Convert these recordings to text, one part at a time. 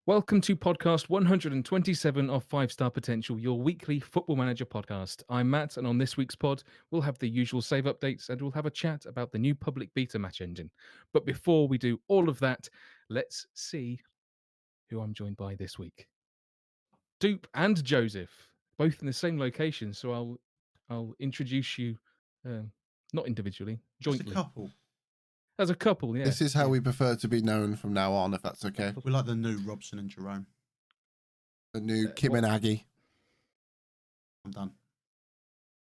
Welcome to podcast 127 of 5-Star Potential, your weekly Football Manager podcast. I'm Matt, and on this week's pod, we'll have the usual save updates and we'll have a chat about the new public beta match engine. But before we do all of that, let's see who I'm joined by this week. Dupe and Joseph, both in the same location, so I'll introduce you, not individually, jointly. As a couple. As a couple, yeah. This is how we prefer to be known from now on, if that's okay. We're like the new Robson and Jerome. The new Kim and Aggie. I'm done.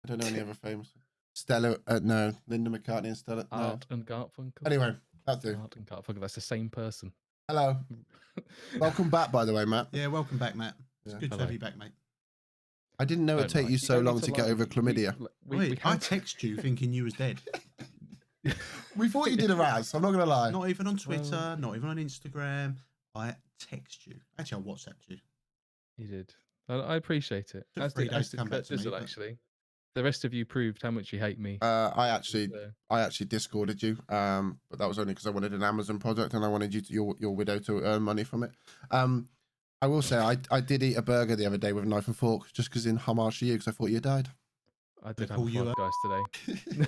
I don't know any other famous. Stella, no, Linda McCartney and Stella. No. Art and Garfunkel. Anyway, that's it. Art and Garfunkel, that's the same person. Hello. Welcome back, by the way, Matt. Yeah, welcome back, Matt. It's Yeah. good to have you back, mate. I didn't know it'd take you so long to get over chlamydia. I text you thinking you was dead. We thought you did a Raz, I'm not going to lie. Not even on Twitter, not even on Instagram. I text you. Actually, I WhatsApped you. You did. I appreciate it. Took As 3 did, days as to did come back Kurt to me, Dizzle, but- actually. The rest of you proved how much you hate me. I actually discorded you, but that was only because I wanted an Amazon product and I wanted you your widow to earn money from it. I will say I did eat a burger the other day with a knife and fork just because in homage to you because I thought you died. I did have call you Five Guys today.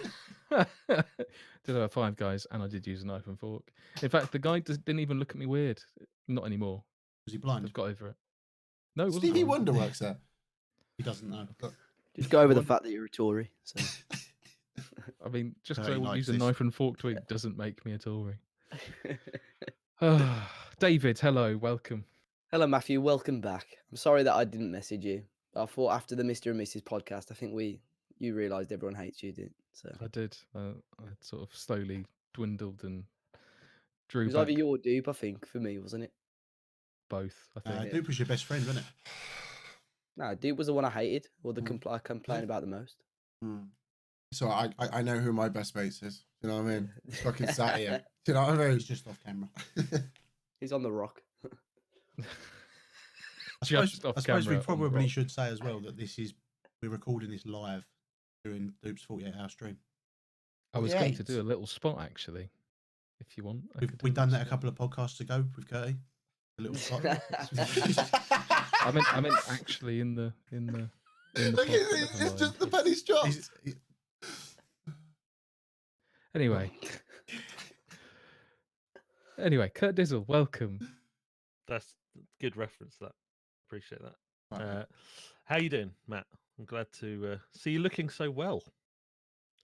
Did have a Five Guys, and I did use a knife and fork. In fact, the guy didn't even look at me weird. Not anymore. Was he blind? I've got over it. No, it wasn't Stevie blind. Wonder works there. He doesn't know. Just go over the fact that you're a Tory. So. I mean, just because I Very will nice, use a this. knife and fork to it doesn't make me a Tory. David, hello, welcome. Hello, Matthew. Welcome back. I'm sorry that I didn't message you. I thought after the Mr. and Mrs. podcast, I think you realised everyone hates you, did so? I did. I sort of slowly dwindled and drew It was back either you or Dupe, I think, for me, wasn't it? both. I think. Dupe was your best friend, wasn't it? No, Dupe was the one I hated, or the I complained about the most. So I know who my best mates is. You know what I mean? It's fucking sat here. Do you know what I mean? He's just off camera. He's on the rock. I suppose camera we on the probably rock. should say as well that we're recording this live during Dupe's 48-hour stream. I was going to 48. do a little spot actually, if you want. We've done that a couple of podcasts ago with Curty. A little spot. I meant actually in the. Look, it's just the penny's dropped. Anyway, Kurt Dizzle, welcome. That's good reference. That appreciate that. How you doing, Matt? I'm glad to see you looking so well.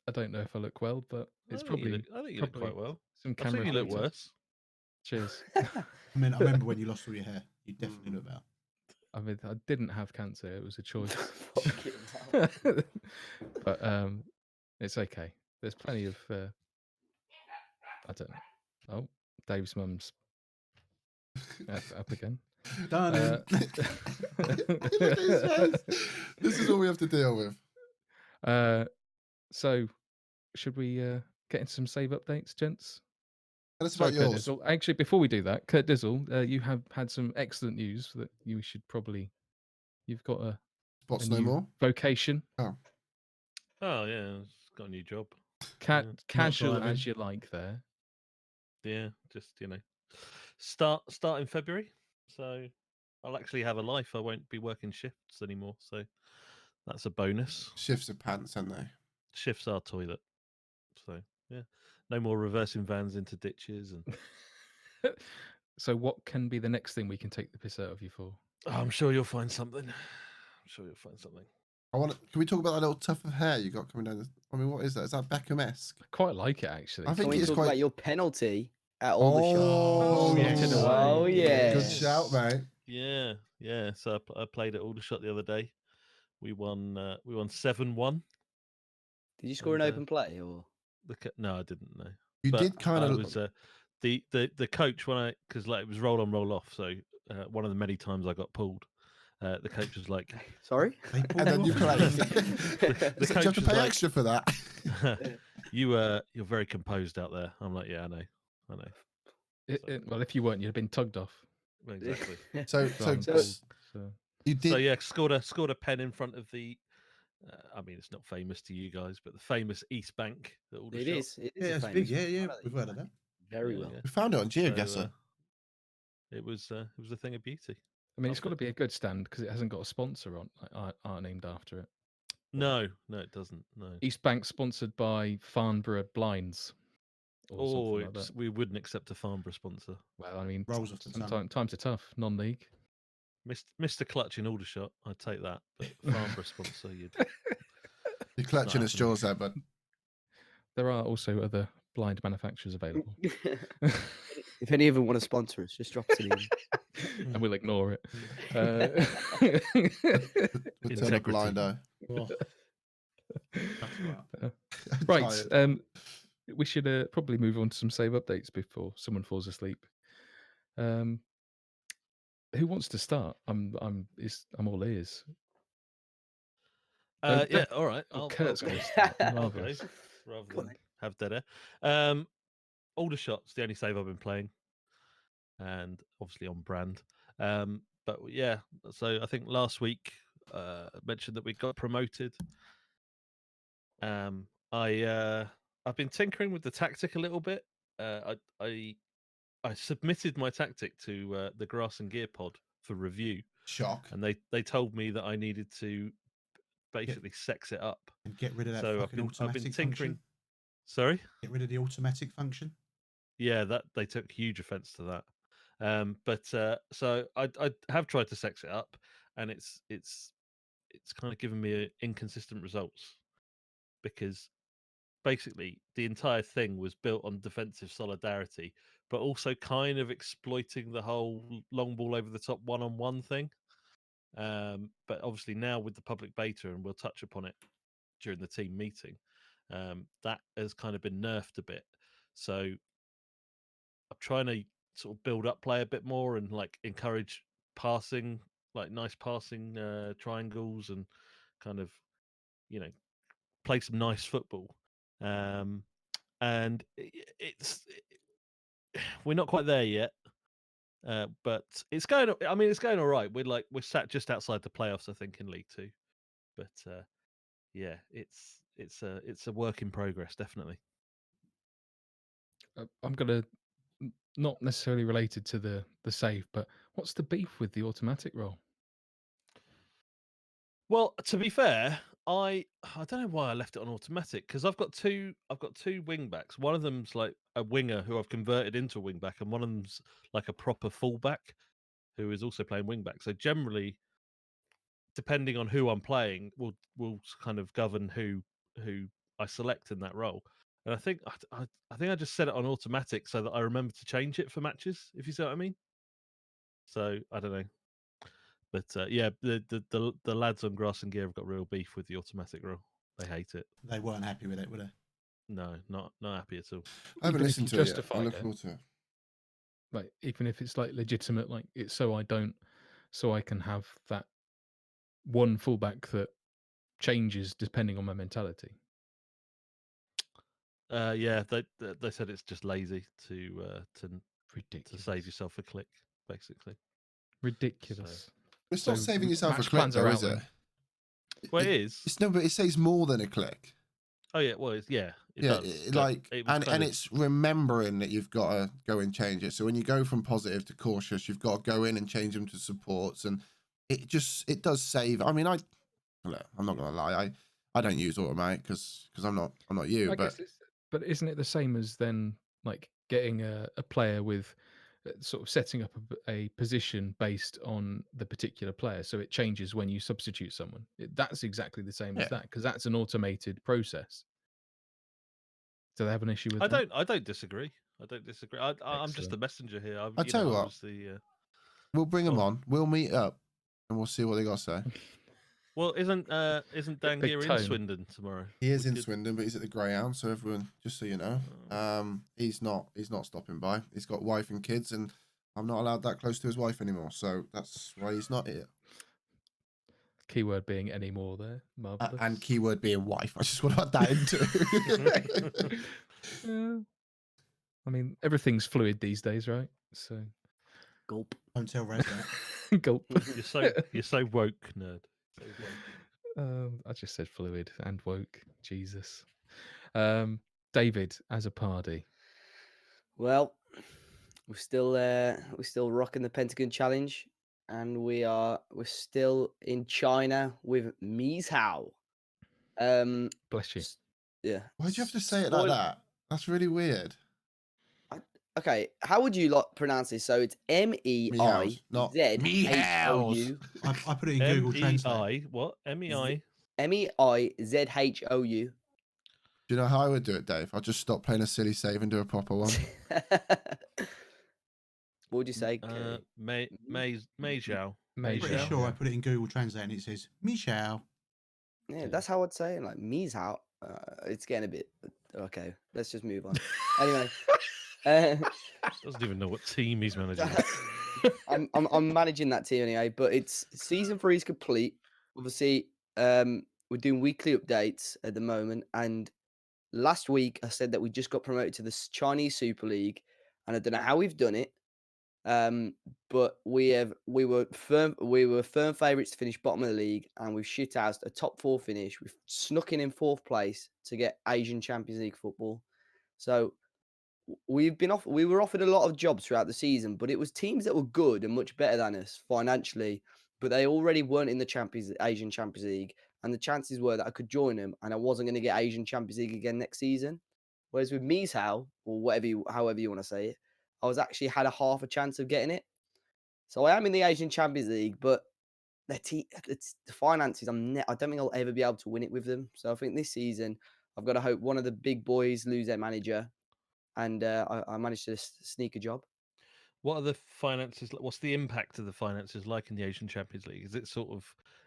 I don't know if I look well, but it's I think probably. you look quite well. Some I've camera. seen you look filters. worse. Cheers. I remember when you lost all your hair. You definitely look better. I mean, I didn't have cancer; it was a choice. Fucking hell. But it's okay. There's plenty of. I don't know. Oh, Dave's mum's up again. Done. Look at his face. This is all we have to deal with. So, should we get into some save updates, gents? Tell us Sorry, about Kurt yours. Dizzle. Actually, before we do that, Kurt Dizzle, you have had some excellent news that you should probably. You've got a Spots new no more. vocation, Oh yeah, got a new job. casual driving. as you like. There, Yeah, just start in February. So I'll actually have a life. I won't be working shifts anymore. So that's a bonus. Shifts of pants, aren't they? Shifts are toilet. So yeah, no more reversing vans into ditches and. So, what can be the next thing we can take the piss out of you for? Oh, I'm sure you'll find something. I'm sure you'll find something. Can we talk about that little tuft of hair you got coming down? I mean, what is that? Is that Beckham-esque? I quite like it actually. I think Can we it's talk quite. about your penalty at Aldershot? Oh, yes. Oh, yeah. Good shout, mate. Yeah. So I played at Aldershot the other day. We won 7-1. Did you score an And, open play or? No, I didn't know. You But did kind I of. was the coach because it was roll on roll off. So one of the many times I got pulled, the coach was like, Sorry? And then you played. the Do you coach have to was pay like, extra for that? you're very composed out there. I'm like, yeah, I know. Well, if you weren't, you'd have been tugged off. Exactly. So you did. So yeah, scored a pen in front of the. I mean, it's not famous to you guys, but the famous East Bank. At Aldershot. It is. It is Yeah, a it's famous big. Yeah, one. we've heard of that. Very Yeah, well. yeah. We found it on GeoGuessr. it was a thing of beauty. I mean, it's Loved got to it. be a good stand because it hasn't got a sponsor on, like, art named after it. No, it doesn't. No. East Bank sponsored by Farnborough Blinds or something like that. We wouldn't accept a Farnborough sponsor. Well, I mean, Rolls off the tongue. sometimes times are tough. Non-league. Mr. Clutch in Aldershot, I'd take that. But Farnborough sponsor, you'd. You're clutching not at straws there, bud. There are also other blind manufacturers available, If any of them want to sponsor us, just drop us an email. and we'll ignore it. We'll turn a blind eye. Oh. That's right. Right. Tired. We should probably move on to some save updates before someone falls asleep. Who wants to start? I'm all ears. Yeah, all right. Kurt's go. gonna start. I'll go, Marvellous. rather Go on than have dead air. Aldershot's the only save I've been playing, and obviously on brand. But yeah, so I think last week I mentioned that we got promoted. I've been tinkering with the tactic a little bit. I submitted my tactic to the Grass and Gear pod for review, Shock. and they told me that I needed to basically sex it up. And get rid of that So fucking I've automatic been tinkering. function. Sorry. Get rid of the automatic function. Yeah, that they took huge offence to that. So I have tried to sex it up, and it's kind of given me inconsistent results, because basically the entire thing was built on defensive solidarity, but also kind of exploiting the whole long ball over the top one-on-one thing. But obviously now with the public beta, and we'll touch upon it during the team meeting, that has kind of been nerfed a bit. So I'm trying to sort of build up play a bit more and like encourage passing, like nice passing triangles, and kind of, play some nice football. And we're not quite there yet, but it's going. I mean, it's going all right. We're sat just outside the playoffs, I think, in League Two. But yeah, it's a work in progress, definitely. I'm gonna not necessarily related to the save, but what's the beef with the automatic roll? Well, to be fair, I don't know why I left it on automatic, because I've got two wing backs. One of them's like a winger who I've converted into a wing back, and one of them's like a proper fullback who is also playing wing back. So generally, depending on who I'm playing, will kind of govern who I select in that role. And I think I just set it on automatic so that I remember to change it for matches, if you see what I mean. So I don't know. But yeah, the lads on Grass and Gear have got real beef with the automatic roll. They hate it. They weren't happy with it, were they? No, not happy at all. I haven't Even if listened you to it yet. justified I'm looking it. forward to it. Like, even if it's like legitimate, like it's so I can have that one fullback that changes depending on my mentality. Yeah, they said it's just lazy to Ridiculous. save yourself a click, basically. Ridiculous. It's So not saving yourself a match click, plans are though, out is it? then. Well, it is. It's no, but it says more than a click. Oh yeah, well, it Yeah, does. but like, it was and kind of- it's remembering that you've got to go and change it. So when you go from positive to cautious, you've got to go in and change them to supports, and it does save. I mean, look, I'm not gonna lie, I don't use automatic because I'm not you, I but guess but isn't it the same as then like getting a player with sort of setting up a position based on the particular player, so it changes when you substitute someone? That's exactly the same as Yeah. that, because that's an automated process. Do they have an issue with that? I don't disagree. I don't disagree. I'm just Excellent. the messenger here. I'll tell you what. Obviously, we'll bring them Go on. We'll meet up and we'll see what they got to say. well, isn't Dan Big Gear in tone. Swindon tomorrow? He is We in could- Swindon, but he's at the Greyhound. So everyone, just so you know, he's not stopping by. He's got wife and kids, and I'm not allowed that close to his wife anymore. So that's why he's not here. Keyword being any more there. Marvelous. And keyword being wife. I just want to add that into. Yeah. I mean, everything's fluid these days, right? So Gulp. Don't tell Raz that. gulp. You're so woke, nerd. So woke. I just said fluid and woke. Jesus. David, as a party. Well, we're still rocking the Pentagon Challenge, and we're still in China with Mies Hao. Bless you. Yeah. Why'd you have to say it like that? That's really weird. Okay, how would you pronounce this? So it's Meows, not MEIZHOU. I put it in Google Translate. What? MEI? MEIZHOU. Do you know how I would do it, Dave? I'll just stop playing a silly save and do a proper one. What would you say? Mei Zhao. I'm pretty Zhao, sure yeah. I put it in Google Translate and it says Michelle. Yeah, that's how I'd say it. Like Mies Hao. It's getting a bit okay. Let's just move on. Anyway, Doesn't even know what team he's managing. I'm managing that team anyway. But it's season 3 is complete. Obviously, we're doing weekly updates at the moment. And last week I said that we just got promoted to the Chinese Super League, and I don't know how we've done it. But we were firm favourites to finish bottom of the league, and we've shit out a top 4 finish. We've snuck in 4th place to get Asian Champions League football. So we were offered a lot of jobs throughout the season, but it was teams that were good and much better than us financially, but they already weren't in the Asian Champions League, and the chances were that I could join them and I wasn't going to get Asian Champions League again next season. Whereas with Mies Hao, or however you want to say it, I was actually had a half a chance of getting it. So I am in the Asian Champions League, but it's the finances. I don't think I'll ever be able to win it with them. So I think this season I've got to hope one of the big boys lose their manager, and I managed to sneak a job. What are the finances? What's the impact of the finances like in the Asian Champions League?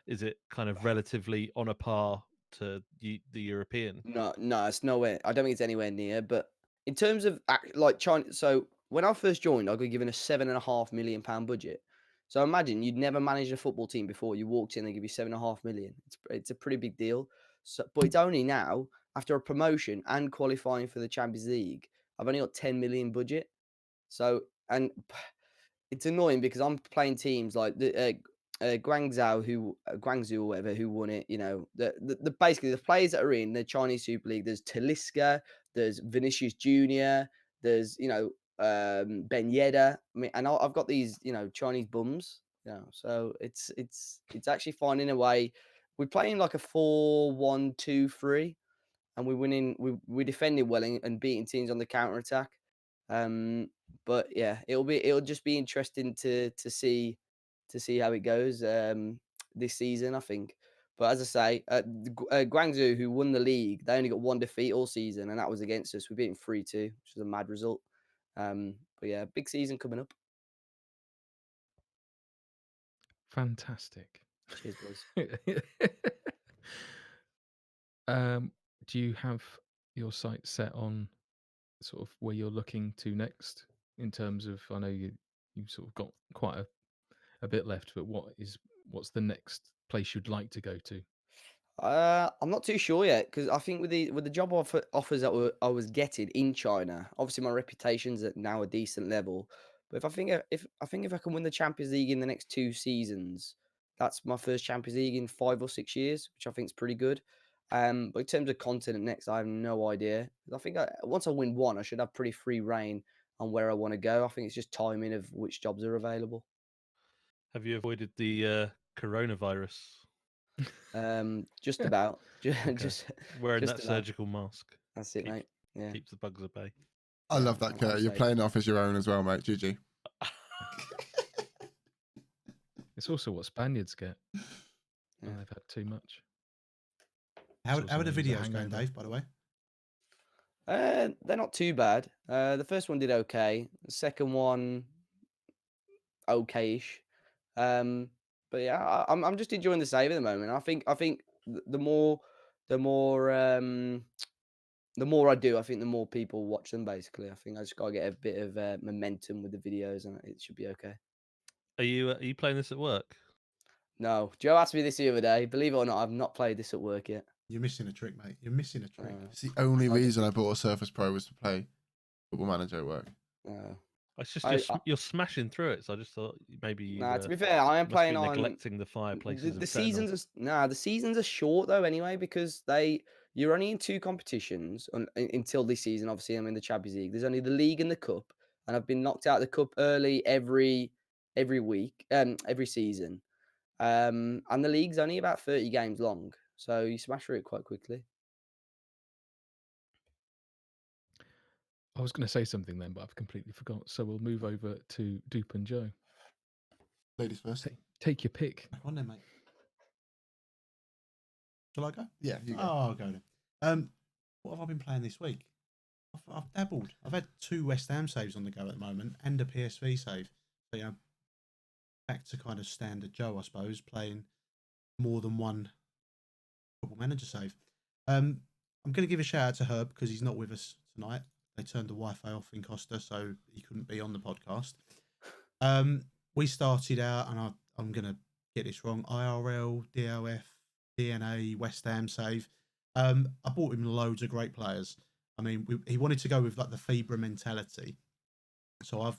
Is it kind of relatively on a par to the European? No, it's nowhere. I don't think it's anywhere near. But in terms of like China, so when I first joined, I got given a £7.5 million budget. So imagine you'd never managed a football team before. You walked in, they give you £7.5 million. It's a pretty big deal. So, but it's only now after a promotion and qualifying for the Champions League, I've only got 10 million budget. So and it's annoying because I'm playing teams like the Guangzhou or whatever, who won it. You know, the basically the players that are in the Chinese Super League. There's Talisca, there's Vinicius Junior, there's Ben Yedder. I mean, and I've got these Chinese bums. So it's actually finding a way. We're playing like a 4-1-2-3, and we're winning. We're defending well and beating teams on the counter attack. But yeah, it'll just be interesting to see how it goes this season, I think. But as I say, Guangzhou, who won the league, they only got 1 defeat all season, and that was against us. We beat them 3-2, which was a mad result. But yeah, big season coming up. Fantastic. Cheers, boys. Do you have your sight set on sort of where you're looking to next in terms of? I know you've sort of got quite a bit left, but what's the next place you'd like to go to? I'm not too sure yet, because I think with the job offers that I was getting in China, obviously my reputation's at now a decent level. But if I can win the Champions League in the next 2 seasons, that's my first Champions League in 5 or 6 years, which I think is pretty good. But in terms of continent next, I have no idea. I think once I win one, I should have pretty free reign on where I want to go. I think it's just timing of which jobs are available. Have you avoided the coronavirus? Just about. Okay. Just wearing just that about. surgical mask. That's it, mate. Yeah. Keeps the bugs at bay. I love that, Kurt. You're playing off as your own as well, mate. GG. It's also what Spaniards get when Yeah. they've had too much. How It's also are the known as a videos going, hangover. Dave, by the way? They're not too bad. The first one did okay. The second one, okay-ish. But yeah, I'm just enjoying the save at the moment. I think the more I do, I think the more people watch them. Basically, I think I just gotta get a bit of momentum with the videos, and it should be okay. Are you playing this at work? No, Joe asked me this the other day. Believe it or not, I've not played this at work yet. You're missing a trick, mate. You're missing a trick. It's the only reason I bought a Surface Pro was to play Football Manager at work. It's just you're smashing through it, so I just thought maybe you. Nah, to be fair, I am must playing be on neglecting the fireplaces. the seasons. The seasons are short though. Anyway, because you're only in 2 competitions until this season. Obviously, I'm in the Champions League. There's only the league and the cup, and I've been knocked out of the cup early every week, every season. And the league's only about 30 games long, so you smash through it quite quickly. I was going to say something then, but I've completely forgot. So we'll move over to Dupe and Joe. Ladies first. Take your pick. Back on then, mate. Shall I go? Yeah, you go. Oh, I'll go then. What have I been playing this week? I've dabbled. I've had 2 West Ham saves on the go at the moment and a PSV save. So, back to kind of standard Joe, I suppose, playing more than one Football Manager save. I'm going to give a shout out to Herb because he's not with us tonight. They turned the Wi-Fi off in Costa, so he couldn't be on the podcast. We started out, and I'm going to get this wrong, IRL, DLF, DNA, West Ham save. I bought him loads of great players. I mean, he wanted to go with like the Fibra mentality. So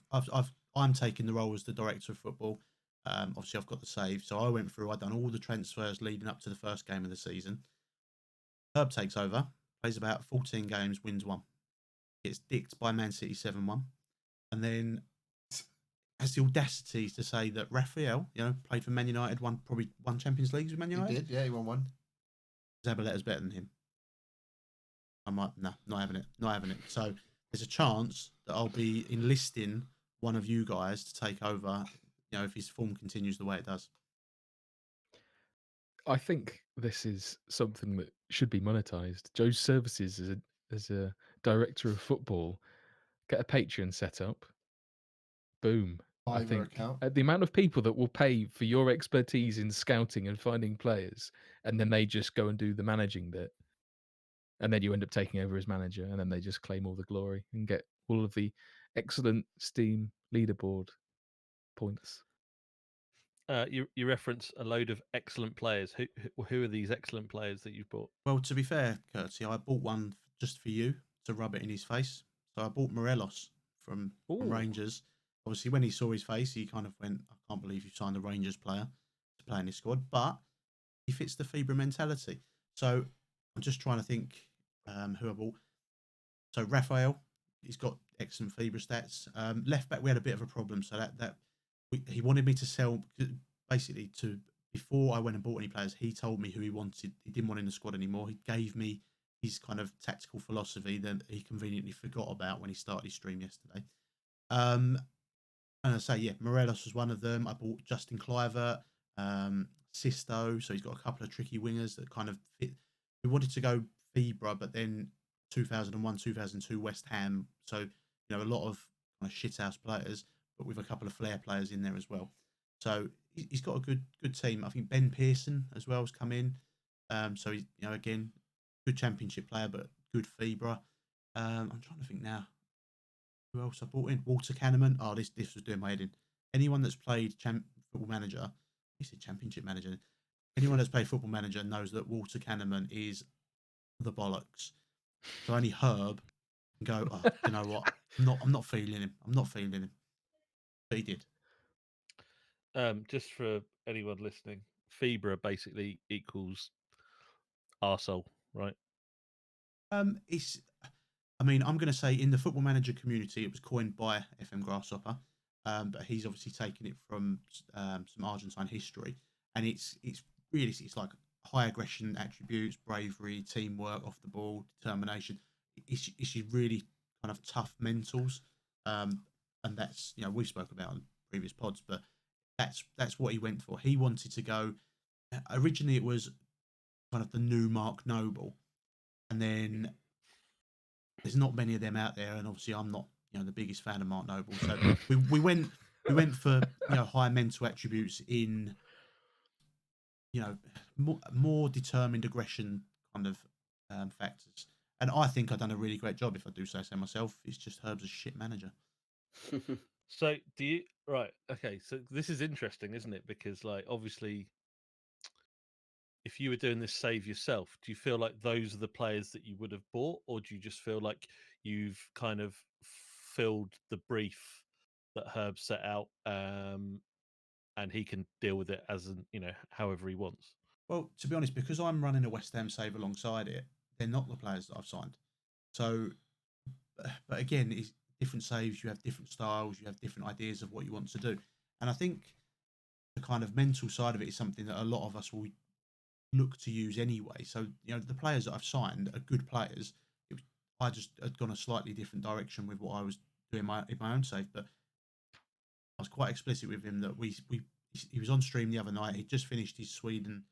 I'm taking the role as the director of football. Obviously, I've got the save. So I went through, I'd done all the transfers leading up to the first game of the season. Herb takes over, plays about 14 games, wins 1. Gets dicked by Man City 7-1. And then has the audacity to say that Raphael, played for Man United, probably won Champions Leagues with Man He United. did, yeah, he won 1. Zabalette's better than him. I'm like, no, not having it. So there's a chance that I'll be enlisting one of you guys to take over, if his form continues the way it does. I think this is something that should be monetized. Joe's services as a director of football, get a Patreon set up. Boom. I Fiverr think account. the amount of people that will pay for your expertise in scouting and finding players, and then they just go and do the managing bit. And then you end up taking over as manager, and then they just claim all the glory and get all of the excellent Steam leaderboard points. You reference a load of excellent players. Who are these excellent players that you've bought? Well, to be fair, Curty, I bought one just for you to rub it in his face. So I bought Morelos from Rangers. Obviously, when he saw his face, he kind of went, I can't believe you signed a Rangers player to play in his squad. But he fits the Fibra mentality. So I'm just trying to think who I bought. So Raphael, he's got excellent Fibra stats. Left back, we had a bit of a problem. So he wanted me to sell, basically, before I went and bought any players, he told me who he wanted. He didn't want in the squad anymore. He gave me his kind of tactical philosophy that he conveniently forgot about when he started his stream yesterday. And I say, yeah, Morelos was one of them. I bought Justin Kluivert, Sisto. So he's got a couple of tricky wingers that kind of fit. We wanted to go Fibra, but then 2001, 2002 West Ham. So, a lot of kind of shithouse players, but with a couple of flair players in there as well. So he's got a good team. I think Ben Pearson as well has come in. So he's, again, good championship player, but good Fibra. I'm trying to think now. Who else I brought in? Walter Kahneman. Oh, this was doing my head in. Anyone that's played Football Manager, he said Championship Manager. Anyone that's played Football Manager knows that Walter Kahneman is the bollocks. So only Herb can go, oh, you know what? I'm not feeling him. But he did. Just for anyone listening, Fibra basically equals arsehole, right? I'm going to say in the Football Manager community, it was coined by FM Grasshopper, but he's obviously taken it from some Argentine history, and it's really, it's like high aggression attributes, bravery, teamwork, off the ball, determination. It's really kind of tough mentals, and that's we spoke about on previous pods, but that's what he went for. He wanted to go. Originally, it was kind of the new Mark Noble, and then there's not many of them out there, and obviously I'm not the biggest fan of Mark Noble. So we went for higher mental attributes in more determined aggression kind of factors. And I think I've done a really great job, if I do say so myself. It's just Herb's a shit manager. So do you right? Okay, so this is interesting, isn't it? Because obviously, if you were doing this save yourself, do you feel like those are the players that you would have bought, or do you just feel like you've kind of filled the brief that Herb set out, and he can deal with it as however he wants? Well, to be honest, because I'm running a West Ham save alongside it, they're not the players that I've signed. So, but again, different saves, you have different styles, you have different ideas of what you want to do. And I think the kind of mental side of it is something that a lot of us will look to use anyway. So, the players that I've signed are good players. I just had gone a slightly different direction with what I was doing in my own save. But I was quite explicit with him that he was on stream the other night. He just finished his Sweden.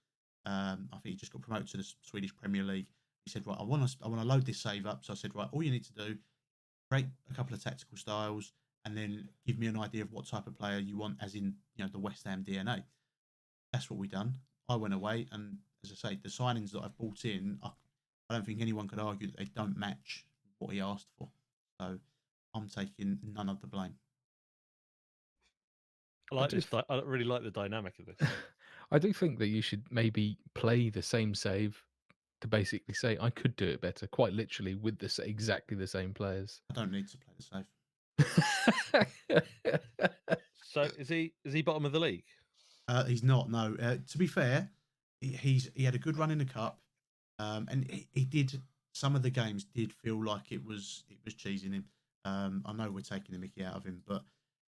I think he just got promoted to the Swedish Premier League. He said, right, I want to load this save up. So I said, right, all you need to do, create a couple of tactical styles, and then give me an idea of what type of player you want, as in, the West Ham DNA. That's what we done. I went away, and as I say, the signings that I've brought in, I don't think anyone could argue that they don't match what he asked for. So I'm taking none of the blame. I really like the dynamic of this. I do think that you should maybe play the same save to basically say, I could do it better, quite literally, with exactly the same players. I don't need to play the save. So is he bottom of the league? He's not. No. To be fair, he had a good run in the cup, and he did. Some of the games did feel like it was cheesing him. I know we're taking the mickey out of him, but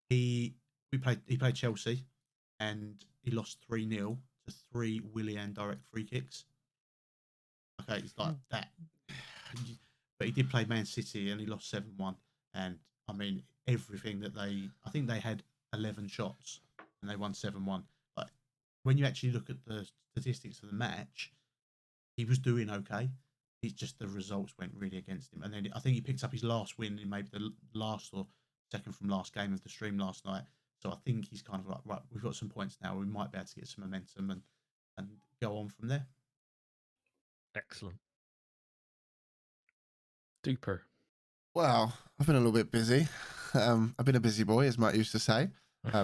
he played Chelsea, and he lost 3-0 to 3 Willian direct free kicks. Okay, it's like that. But he did play Man City, and he lost 7-1. And I mean, everything that I think they had 11 shots, and they won 7-1. Like, when you actually look at the statistics of the match, he was doing okay. It's just the results went really against him. And then I think he picked up his last win in maybe the last or second from last game of the stream last night. So I think he's kind of like, right, we've got some points now. We might be able to get some momentum and go on from there. Excellent. Duper. Well, I've been a little bit busy. I've been a busy boy, as Matt used to say,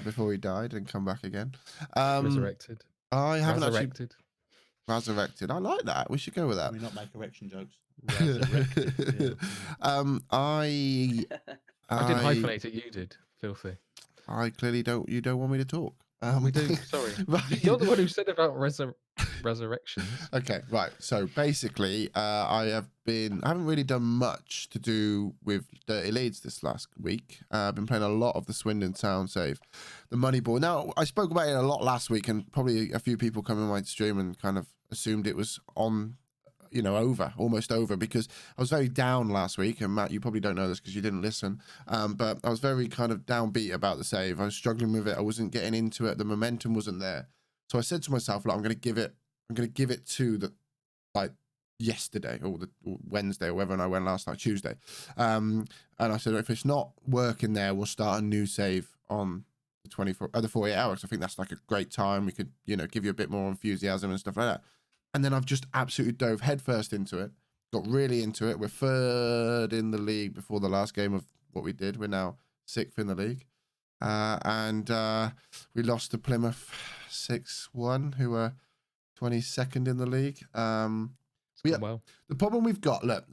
before he died and come back again. Resurrected. I haven't Resurrected. Resurrected. I like that. We should go with that. Can we not make erection jokes? Resurrected. I didn't hyphenate it. You did. Filthy. I clearly don't. You don't want me to talk. We do. Sorry. Right. You're the one who said about resurrections. Okay, right. So basically, I haven't really done much to do with Dirty Leeds this last week. I've been playing a lot of the Swindon Sound Save, the money ball. Now, I spoke about it a lot last week, and probably a few people come in my stream and kind of assumed it was on, almost over, because I was very down last week. And Matt, you probably don't know this because you didn't listen, but I was very kind of downbeat about the save. I was struggling with it. I wasn't getting into it. The momentum wasn't there. So I said to myself, look, I'm going to give it to yesterday or Wednesday or wherever, and I went last night, Tuesday. And I said, if it's not working there, we'll start a new save on the 48 hours. I think that's like a great time. We could, give you a bit more enthusiasm and stuff like that. And then I've just absolutely dove headfirst into it, got really into it. We're third in the league before the last game of what we did. We're now 6th in the league. And we lost to Plymouth 6-1, who are 22nd in the league. Well, the problem we've got, look,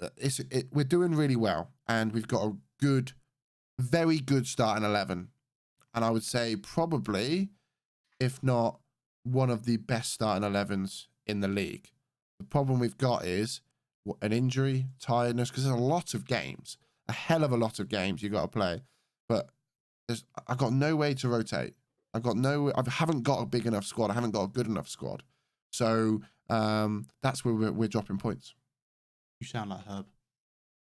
we're doing really well, and we've got a very good starting 11. And I would say probably, if not one of the best starting 11s in the league. The problem we've got is an injury, tiredness, because there's a lot of games, a hell of a lot of games you got to play. But I've got no way to rotate. I haven't got a big enough squad. I haven't got a good enough squad. So that's where we're dropping points. You sound like Herb.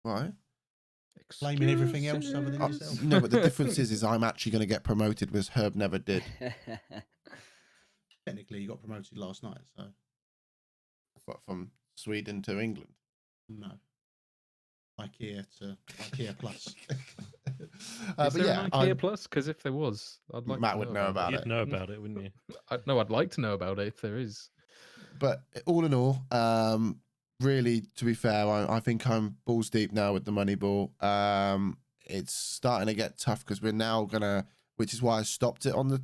Why? Blaming everything else other than yourself. No, but the difference is I'm actually going to get promoted, whereas Herb never did. Technically, you got promoted last night, so. What, from Sweden to England? No. IKEA to IKEA Plus. Is there an IKEA Plus? Because if there was, I'd like Matt to would know about it. You'd know about it, wouldn't you? I'd like to know about it if there is. But all in all, really, to be fair, I think I'm balls deep now with the money ball. It's starting to get tough because we're now which is why I stopped it on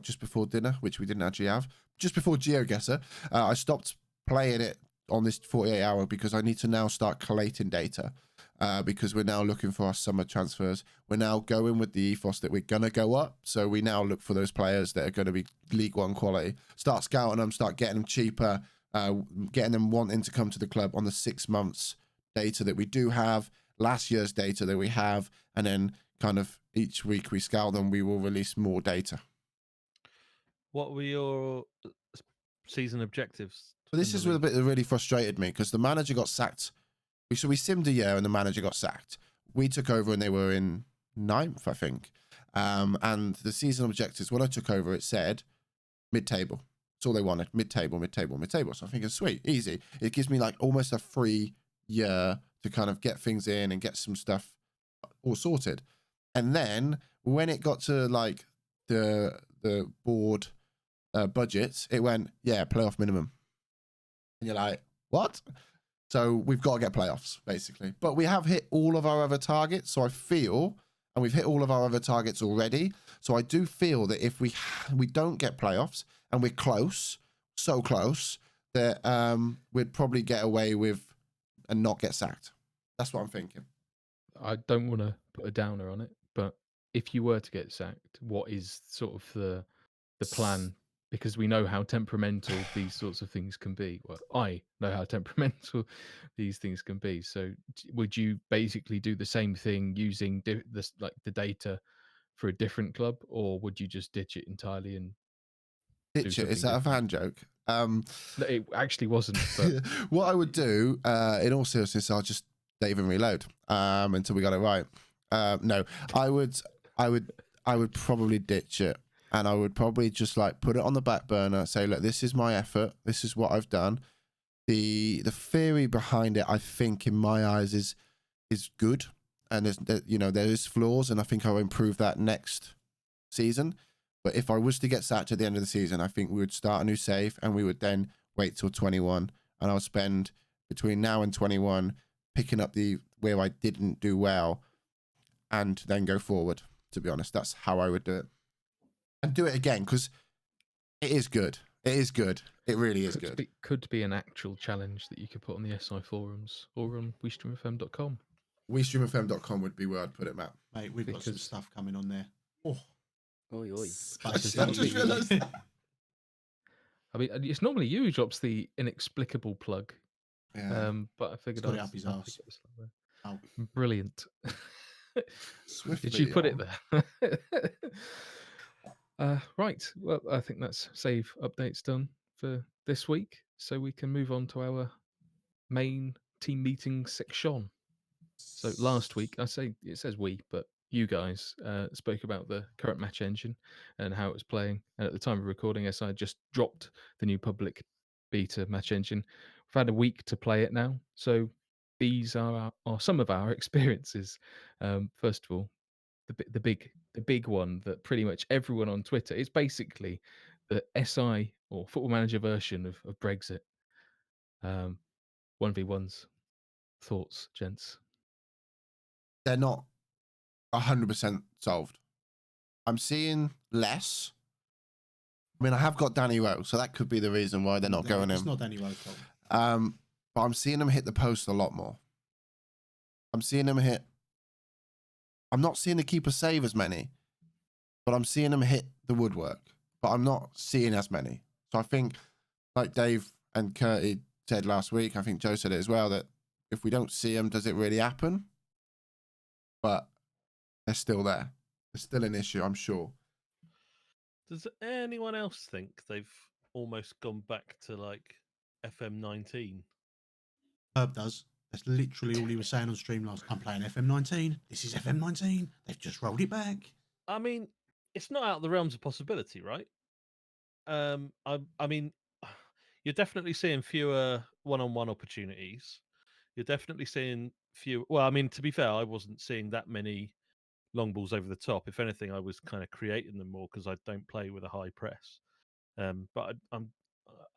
just before dinner, which we didn't actually have. Just before GeoGuessr, I stopped playing it on this 48 hour because I need to now start collating data because we're now looking for our summer transfers. We're now going with the ethos that we're going to go up. So we now look for those players that are going to be League One quality, start scouting them, start getting them cheaper, getting them wanting to come to the club on the 6 months data that we do have. last year's data that we have, and then kind of each week we scout them, we will release more data. What were your season objectives? But this is a bit that really frustrated me because the manager got sacked. We simmed a year and the manager got sacked. We took over and they were in 9th, I think. And the season objectives, when I took over, it said mid-table. That's all they wanted. Mid-table, mid-table, mid-table. So I'm thinking, sweet, easy. It gives me like almost a free year to kind of get things in and get some stuff all sorted. And then when it got to like the board budgets, it went, yeah, playoff minimum. And you're like, what? So we've got to get playoffs, basically. But we have hit all of our other targets. So I feel, and we've hit all of our other targets already. So I do feel that if we don't get playoffs and we're close, so close, that we'd probably get away with and not get sacked. That's what I'm thinking. I don't want to put a downer on it, but if you were to get sacked, what is sort of the plan? Because we know how temperamental these sorts of things can be. Well, I know how temperamental these things can be. So, would you basically do the same thing using the data for a different club, or would you just ditch it entirely and ditch it? Is that different? A fan joke? No, it actually wasn't. But what I would do, in all seriousness, I'll just save and reload until we got it right. No, I would probably ditch it. And I would probably just like put it on the back burner, say, look, this is my effort. This is what I've done. The theory behind it, I think, in my eyes, is good. And there is flaws, and I think I'll improve that next season. But if I was to get sacked at the end of the season, I think we would start a new save, and we would then wait till 21, and I'll spend between now and 21 picking up where I didn't do well, and then go forward. To be honest, that's how I would do it. And do it again, because it is good. It is good. It really is good. Could be an actual challenge that you could put on the SI forums or on WeStreamFM.com. WeStreamFM.com would be where I'd put it, Matt. Mate, we've got some stuff coming on there. Oh, oi, oi. I just realised. I mean, it's normally you who drops the inexplicable plug. Yeah. But I figured I'd up his ass. Oh. Brilliant. Swiftly Did you put it there? Right. Well, I think that's save updates done for this week, so we can move on to our main team meeting section. So last week, it says we, but you guys spoke about the current match engine and how it was playing. And at the time of recording, SI just dropped the new public beta match engine. We've had a week to play it now, so these are some of our experiences. First of all, the big one that pretty much everyone on Twitter, it's basically the SI or Football Manager version of Brexit. 1v1s. Thoughts, gents? They're not 100% solved. I'm seeing less. I mean, I have got Danny Rowe, so that could be the reason why they're not going in. It's not Danny Rowe's fault. But I'm seeing them hit the post a lot more. I'm seeing them hit. I'm not seeing the keeper save as many, but I'm seeing them hit the woodwork. But I'm not seeing as many. So I think, like Dave and Curty said last week, I think Joe said it as well, that if we don't see them, does it really happen? But they're still there. There's still an issue, I'm sure. Does anyone else think they've almost gone back to like FM19? Herb does. That's literally all he was saying on stream last. I'm playing FM19. This is FM19. They've just rolled it back. I mean, it's not out of the realms of possibility, right? I mean, you're definitely seeing fewer one-on-one opportunities. You're definitely seeing fewer. Well, I mean, to be fair, I wasn't seeing that many long balls over the top. If anything, I was kind of creating them more because I don't play with a high press. But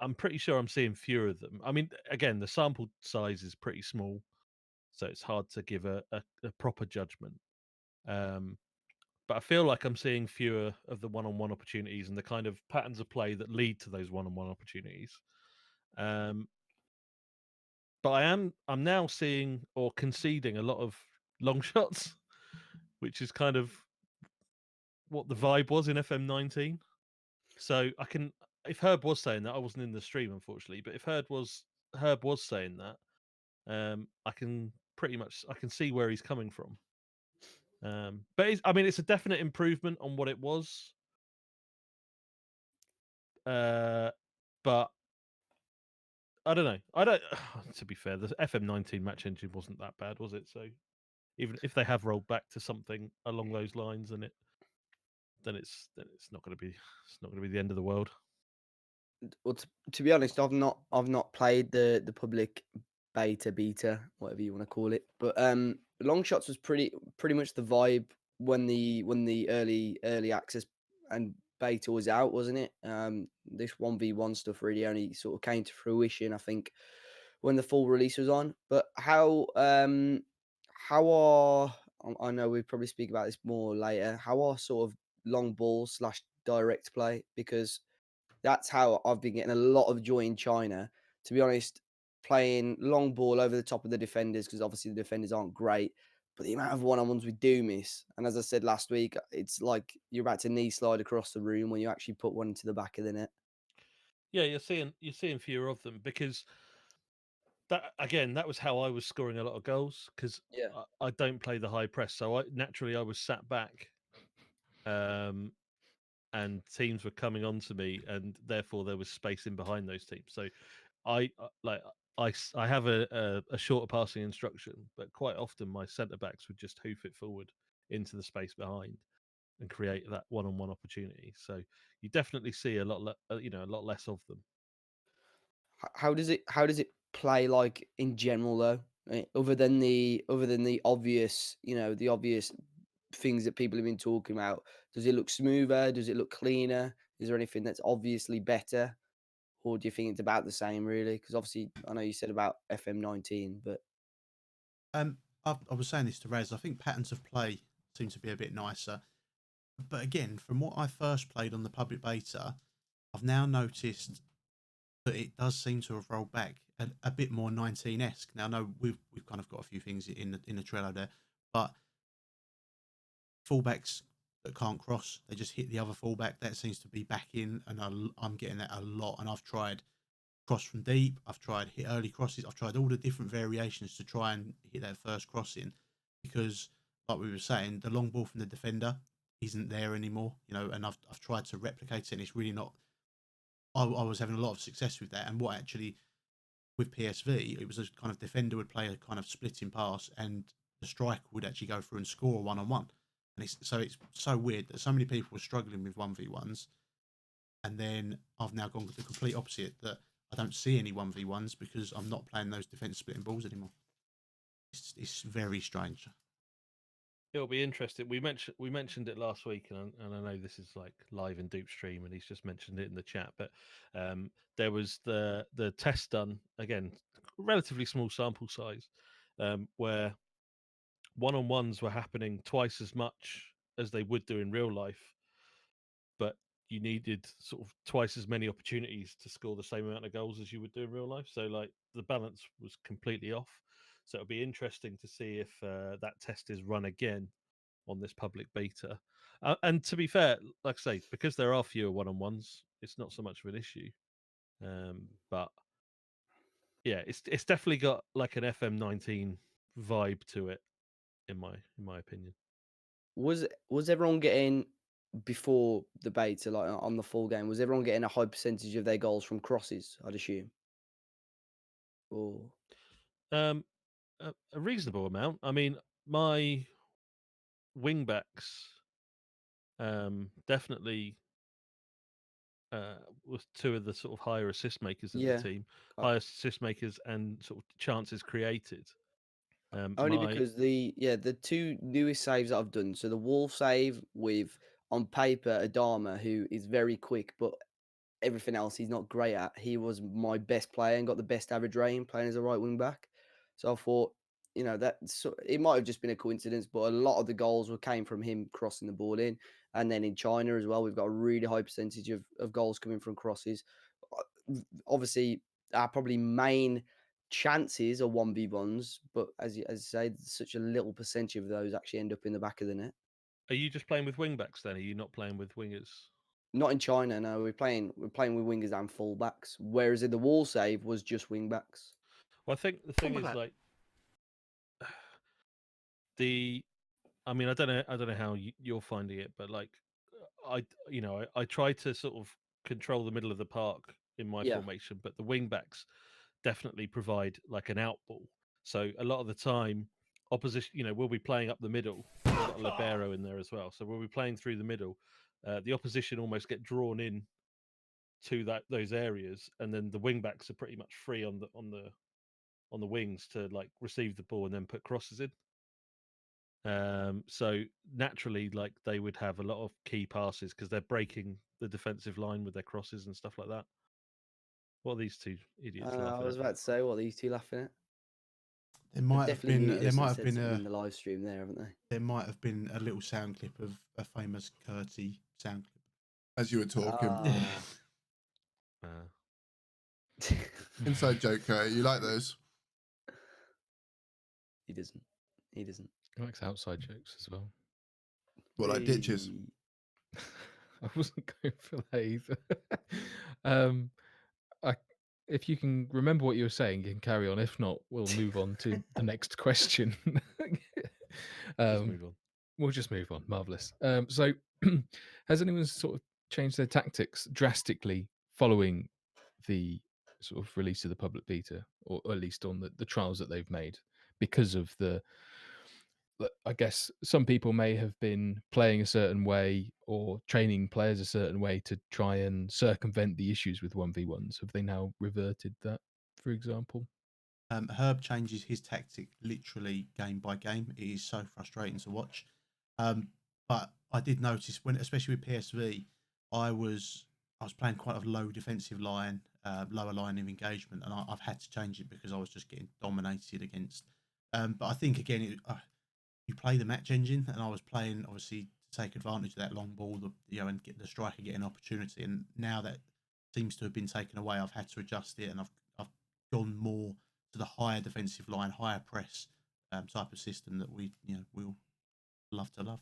I'm pretty sure I'm seeing fewer of them. I mean, again, the sample size is pretty small, so it's hard to give a proper judgment. But I feel like I'm seeing fewer of the one-on-one opportunities and the kind of patterns of play that lead to those one-on-one opportunities. But I'm now seeing or conceding a lot of long shots, which is kind of what the vibe was in FM19. So I can, if Herb was saying that, I wasn't in the stream unfortunately, but if Herb was saying that, I can pretty much I can see where he's coming from. But it's a definite improvement on what it was. But I don't know. I don't. To be fair, the FM19 match engine wasn't that bad, was it? So even if they have rolled back to something along those lines, then it's not going to be the end of the world. Well, to be honest, I've not played the public beta, whatever you want to call it. But long shots was pretty much the vibe when the early access and beta was out, wasn't it? This 1v1 stuff really only sort of came to fruition, I think, when the full release was on. But how are I know we'll probably speak about this more later. How are sort of long ball / direct play? Because that's how I've been getting a lot of joy in China. To be honest, playing long ball over the top of the defenders, because obviously the defenders aren't great, but the amount of one-on-ones we do miss. And as I said last week, it's like you're about to knee slide across the room when you actually put one into the back of the net. Yeah, you're seeing fewer of them because that was how I was scoring a lot of goals because Yeah. I don't play the high press, so I was sat back, and teams were coming onto me, and therefore there was space in behind those teams. So I have a shorter passing instruction, but quite often my centre backs would just hoof it forward into the space behind and create that one-on-one opportunity. So you definitely see a lot less of them. How does it play like in general though? Other than the obvious, the obvious things that people have been talking about, does it look smoother? Does it look cleaner? Is there anything that's obviously better? Or do you think it's about the same, really? Because obviously, I know you said about FM19, but I was saying this to Raz. I think patterns of play seem to be a bit nicer. But again, from what I first played on the public beta, I've now noticed that it does seem to have rolled back a bit more 19-esque. Now, I know we've kind of got a few things in the Trello there, but fullbacks that can't cross, they just hit the other fullback. That seems to be back in, and I'm getting that a lot. And I've tried cross from deep, I've tried hit early crosses, I've tried all the different variations to try and hit that first crossing, because like we were saying, the long ball from the defender isn't there anymore, and I've tried to replicate it, and it's really not. I was having a lot of success with that, and what actually with PSV, it was a kind of defender would play a kind of splitting pass, and the striker would actually go through and score a one-on-one. And it's so weird that so many people were struggling with 1v1s, and then I've now gone the complete opposite, that I don't see any 1v1s because I'm not playing those defense splitting balls anymore. It's very strange. It'll be interesting. We mentioned it last week, and I know this is like live in Dupe stream, and he's just mentioned it in the chat. But there was the test done again, relatively small sample size, where one-on-ones were happening twice as much as they would do in real life, but you needed sort of twice as many opportunities to score the same amount of goals as you would do in real life. So like the balance was completely off. So it'll be interesting to see if that test is run again on this public beta. And to be fair, like I say, because there are fewer one-on-ones, it's not so much of an issue. But yeah, it's definitely got like an FM19 vibe to it, in my opinion. was everyone getting, before the beta, like on the full game, was everyone getting a high percentage of their goals from crosses, I'd assume? Or Um, a reasonable amount. I mean, my wingbacks definitely was two of the sort of higher assist makers in the yeah, team, uh, highest assist makers and sort of chances created. only My because the two newest saves that I've done. So the wall save with, on paper, Adama, who is very quick, but everything else he's not great at. He was my best player and got the best average rating playing as a right wing back. So I thought, it might have just been a coincidence, but a lot of the goals came from him crossing the ball in. And then in China as well, we've got a really high percentage of goals coming from crosses. Obviously, our probably main chances are 1v1s, but as you say, such a little percentage of those actually end up in the back of the net. Are you just playing with wingbacks then? Are you not playing with wingers? Not in China, no. We're playing with wingers and fullbacks. Whereas in the wall save was just wingbacks. Well, I think the thing is like I mean, I don't know how you're finding it, but like, I try to sort of control the middle of the park in my Yeah. formation, but the wing backs definitely provide like an out ball. So a lot of the time, opposition, we'll be playing up the middle. We've got a libero in there as well, so we'll be playing through the middle. The opposition almost get drawn in to those areas, and then the wing backs are pretty much free on the wings to like receive the ball and then put crosses in. So naturally, like they would have a lot of key passes because they're breaking the defensive line with their crosses and stuff like that. What are these two idiots I laughing was at? about to say, what are these two laughing at? There They've might have definitely been muted there us might and have said been something a in the live stream there, haven't they? there might have been a little sound clip of a famous Curty sound clip. As you were talking. Uh, Inside joke, you like those? He doesn't. He doesn't. He likes outside jokes as well. What, like ditches? I wasn't going for that either. If you can remember what you were saying, you can carry on. If not, we'll move on to the next question. just move on. We'll just move on. Marvelous. So, has anyone sort of changed their tactics drastically following the sort of release of the public beta, or at least on the trials that they've made, because of I guess some people may have been playing a certain way or training players a certain way to try and circumvent the issues with 1v1s. Have they now reverted that, for example? Herb changes his tactic literally game by game. It is so frustrating to watch. But I did notice when, especially with PSV, I was playing quite a low defensive line, lower line of engagement, and I've had to change it because I was just getting dominated against. But I think again, you play the match engine, and I was playing obviously to take advantage of that long ball, and get the striker getting opportunity. And now that seems to have been taken away, I've had to adjust it, and I've gone more to the higher defensive line, higher press type of system that we'll love to love.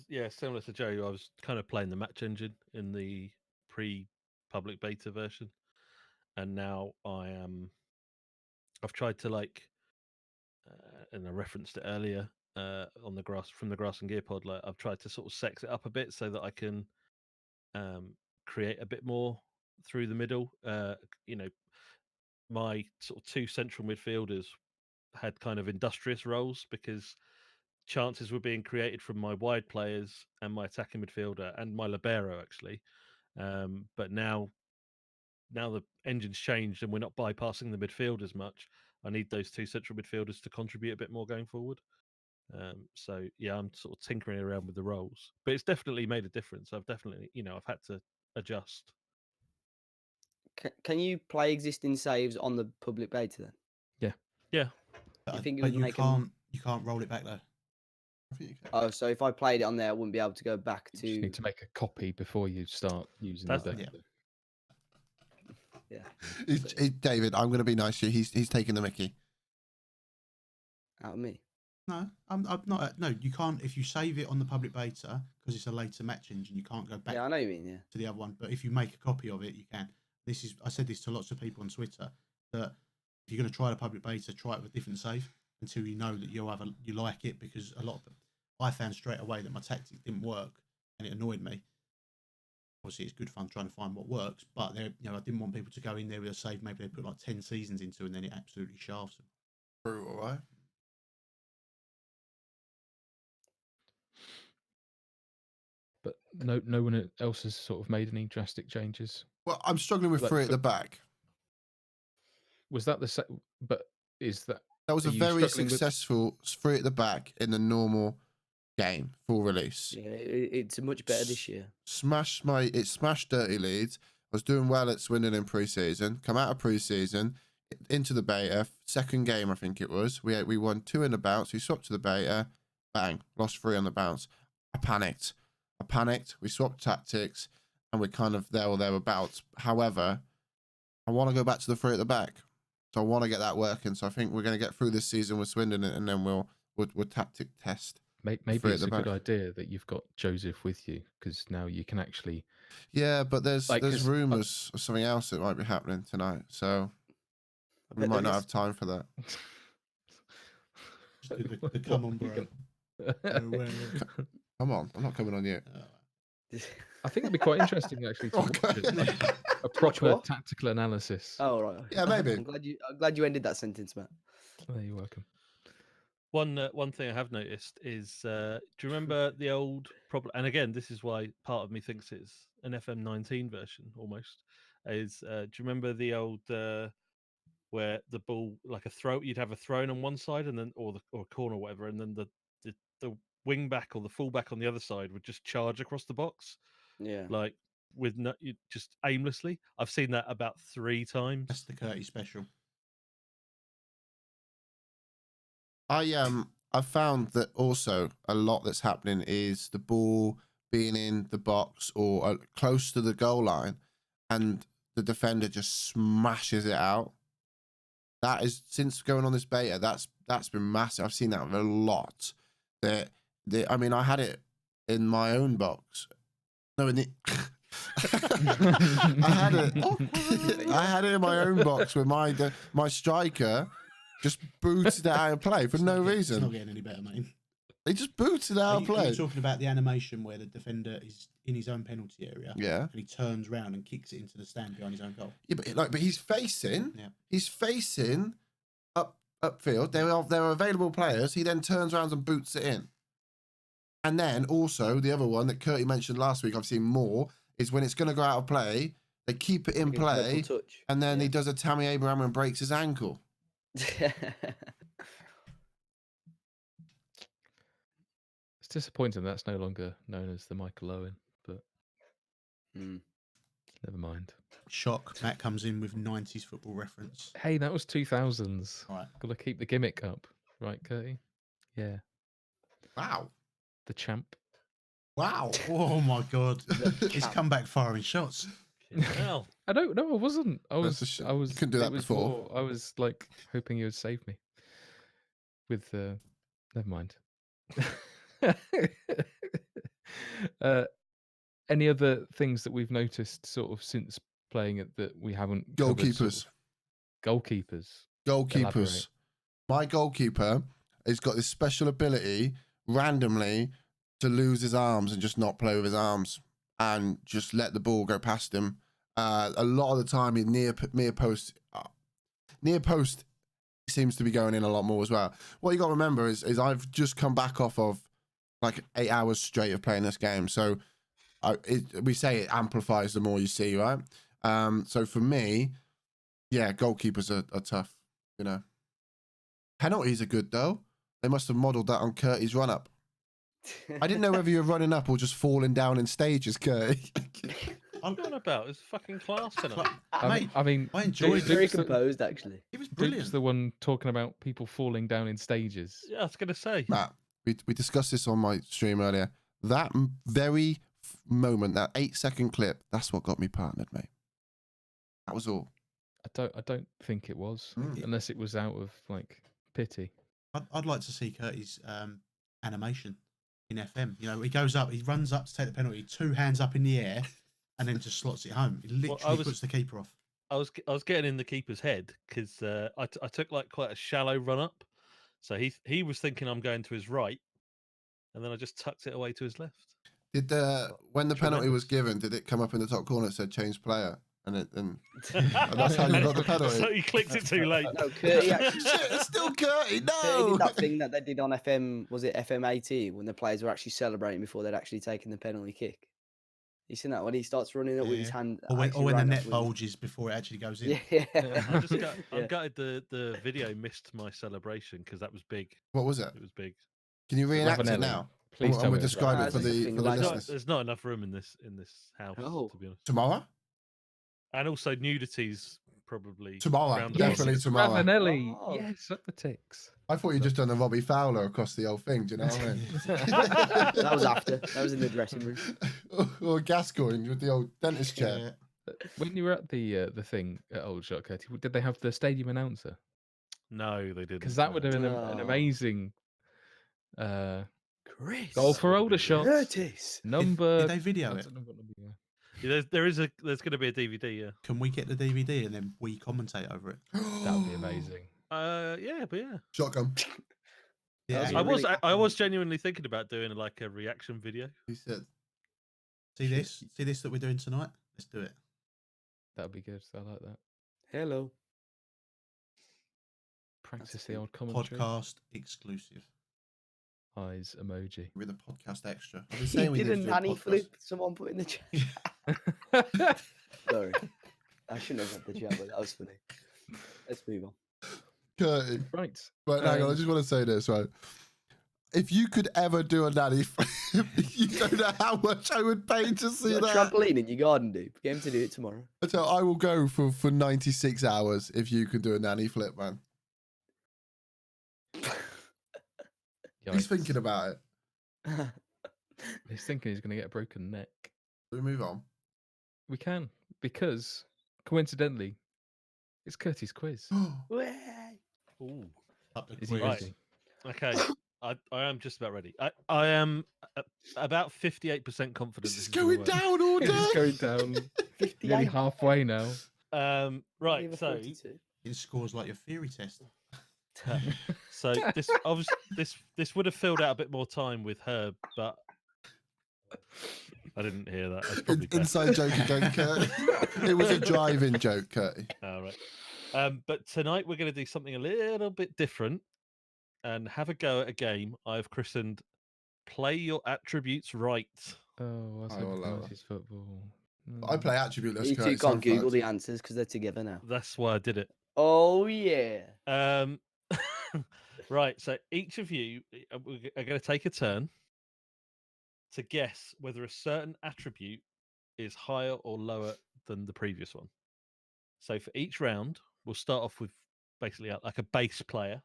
Yeah, similar to Joe, I was kind of playing the match engine in the pre-public beta version, and now I've tried to and I referenced it earlier on the from the Grass and Gear pod. Like I've tried to sort of sex it up a bit so that I can create a bit more through the middle. My sort of two central midfielders had kind of industrious roles because chances were being created from my wide players and my attacking midfielder and my libero actually. But now the engine's changed and we're not bypassing the midfield as much. I need those two central midfielders to contribute a bit more going forward. So yeah, I'm sort of tinkering around with the roles, but it's definitely made a difference. I've definitely, I've had to adjust. Can you play existing saves on the public beta then? Yeah. Do you think it But would you make them? you can't roll it back though. I think you can. Oh, so if I played it on there, I wouldn't be able to go back You just to. need to make a copy before you start using That's- the yeah. Yeah. David, I'm going to be nice to you. He's taking the mickey. Out of me. No, I'm not. No, you can't. If you save it on the public beta because it's a later match engine, you can't go back Yeah, I know you mean. Yeah. to the other one. But if you make a copy of it, you can. I said this to lots of people on Twitter, that if you're going to try the public beta, try it with a different save until you know that you like it, because a lot of them, I found straight away that my tactic didn't work and it annoyed me. Obviously, it's good fun trying to find what works, but I didn't want people to go in there with a save maybe they put like 10 seasons into and then it absolutely shafts them. True, all right. But no one else has sort of made any drastic changes. Well, I'm struggling with Like, three at the back. Was that the but is that was are a you very struggling with- successful three at the back in the normal game, full release. Yeah, it's much better this year. It smashed dirty leads. I was doing well at Swindon in pre-season. Come out of pre-season into the beta. Second game, I think it was. We won 2 in the bounce. We swapped to the beta. Bang, lost 3 on the bounce. I panicked. We swapped tactics, and we're kind of there or thereabouts. However, I want to go back to the three at the back. So I want to get that working. So I think we're going to get through this season with Swindon, and then we'll tactic test. Maybe three at it's the a good back. idea that you've got Joseph with you, because now you can actually. Yeah, but there's 'cause rumours of something else that might be happening tonight, so we might not have time for that. Just do the come on, bro. Come on, I'm not coming on you. I think it'd be quite interesting actually to watch a proper what? tactical analysis. Oh right. Yeah, maybe. I'm glad you ended that sentence, Matt. Oh, you're welcome. One thing I have noticed is, do you remember the old problem? And again, this is why part of me thinks it's an FM19 version almost. Is do you remember the old where the ball, like a throw, you'd have a thrown on one side and then or a corner or whatever, and then the wing back or the full back on the other side would just charge across the box, Yeah. like with just aimlessly. I've seen that about 3 times. That's the Curty special. I found that also a lot that's happening is the ball being in the box or close to the goal line, and the defender just smashes it out. That is, since going on this beta, that's been massive. I've seen that a lot. I mean, I had it in my own box. No, in the I had it in my own box where my striker just booted it out of play for no reason. It's not getting any better, mate. They just booted it out of play. You're talking about the animation where the defender is in his own penalty area. Yeah. And he turns around and kicks it into the stand behind his own goal. Yeah, but he's facing. Yeah. He's facing upfield. There are available players. He then turns around and boots it in. And then also the other one that Curty mentioned last week, I've seen more, is when it's going to go out of play, they keep it in play, and then he does a Tammy Abraham and breaks his ankle. It's disappointing that's no longer known as the Michael Owen, but never mind. Shock. Matt comes in with 90s football reference. Hey, that was 2000s. Right. Got to keep the gimmick up, right, Curty? Yeah. Wow. The champ. Wow. Oh my God. He's come back firing shots. Hell. I don't know. I wasn't. I was. You couldn't do that before. I was like hoping you would save me. With never mind. Any other things that we've noticed sort of since playing it that we haven't covered, Goalkeepers. Goalkeepers. Goalkeepers. Elaborate. My goalkeeper has got this special ability randomly to lose his arms and just not play with his arms and just let the ball go past him. A lot of the time, in near post seems to be going in a lot more as well. What you got to remember is I've just come back off of like 8 hours straight of playing this game, so we say it amplifies the more you see, right? So for me, yeah, goalkeepers are tough. You know, penalties are good though. They must have modelled that on Curty's run up. I didn't know whether you were running up or just falling down in stages, Curty. I'm going about it's fucking class tonight. Mate, I mean, I enjoyed it. Very composed, actually. It was Duke's brilliant. the one talking about people falling down in stages. Yeah, I was going to say. Matt, we discussed this on my stream earlier. That very moment, that 8-second clip, that's what got me partnered, mate. That was all. I don't think it was, unless it was out of like pity. I'd like to see Curty's animation in FM. You know, he goes up, he runs up to take the penalty, 2 hands up in the air, and then just slots it home. He literally puts the keeper off. I was getting in the keeper's head because I took like quite a shallow run up, so he was thinking I'm going to his right, and then I just tucked it away to his left. Did when the penalty was given, did it come up in the top corner that said change player? And that's how you got the penalty. So you clicked it too late. No, Curty actually, Shit, it's still Curty. Curty No. did that thing that they did on FM. Was it FM 18 when the players were actually celebrating before they'd actually taken the penalty kick? You seen that when he starts running up with his hand, or when the net bulges before it actually goes in. Yeah. I'm gutted the video missed my celebration because that was big. What was it? It was big. Can you reenact it Ravanelli. now? Please tell we'll me. describe Right. it for the listeners. There's not enough room in this house, Oh. to be honest. Tomorrow? And also nudities probably Tomorrow, round the definitely bases. tomorrow. Ravanelli. Oh. Yes, up the ticks. I thought you just done a Robbie Fowler across the whole thing. Do you know what I mean? That was after. That was in the dressing room. or Gascoigne with the old dentist chair. When you were at the thing at Old Shot, Curty, did they have the stadium announcer? No, they didn't. Because that would have been an Oh. amazing Chris. goal for Older Shots. Curtis. Number. Did they video I it? don't know what number you were. Yeah, there's going to be a DVD. Yeah. Can we get the DVD and then we commentate over it? That would be amazing. Yeah. Shotgun. Yeah, I was I was genuinely thinking about doing like a reaction video. He said, See this that we're doing tonight. Let's do it. That'd be good. I like that. Hello. Practice a the big old commentary. Podcast exclusive. Eyes emoji. with a podcast extra. I've been He saying we did need a to do nanny podcast. flip. Someone put in the chat. Sorry, I shouldn't have had the chat, but that was funny. Let's move on. Curty. Right. Right, hang on, I just want to say this, right? If you could ever do a nanny flip, you don't know how much I would pay to see You got a that. trampoline in your garden, dude. Get him to do it tomorrow. So I will go for 96 hours if you could do a nanny flip, man. He's Yikes. thinking about it. He's thinking he's going to get a broken neck. Do we move on? We can, because coincidentally, it's Curty's quiz. Ooh. Up the Is he quiz. Right. ready? Okay. I am just about ready. I am about 58% confident. This is gonna going work. down all day. It's going down. Nearly 58. halfway now. Right. Over So 42. It scores like your theory test. so this obviously this would have filled out a bit more time with her, but I didn't hear that. That's probably best. Inside joke again, Curty. It was a driving joke, Curty. All right. But tonight we're going to do something a little bit different and have a go at a game I've christened "Play Your Attributes Right." Oh, I was I hoping will allow fantasy football. I play attributeless, You Curty. two can't Google sometimes. the answers because they're together now. That's why I did it. Oh yeah. Right. So each of you are going to take a turn to guess whether a certain attribute is higher or lower than the previous one. So for each round, we'll start off with basically like a base player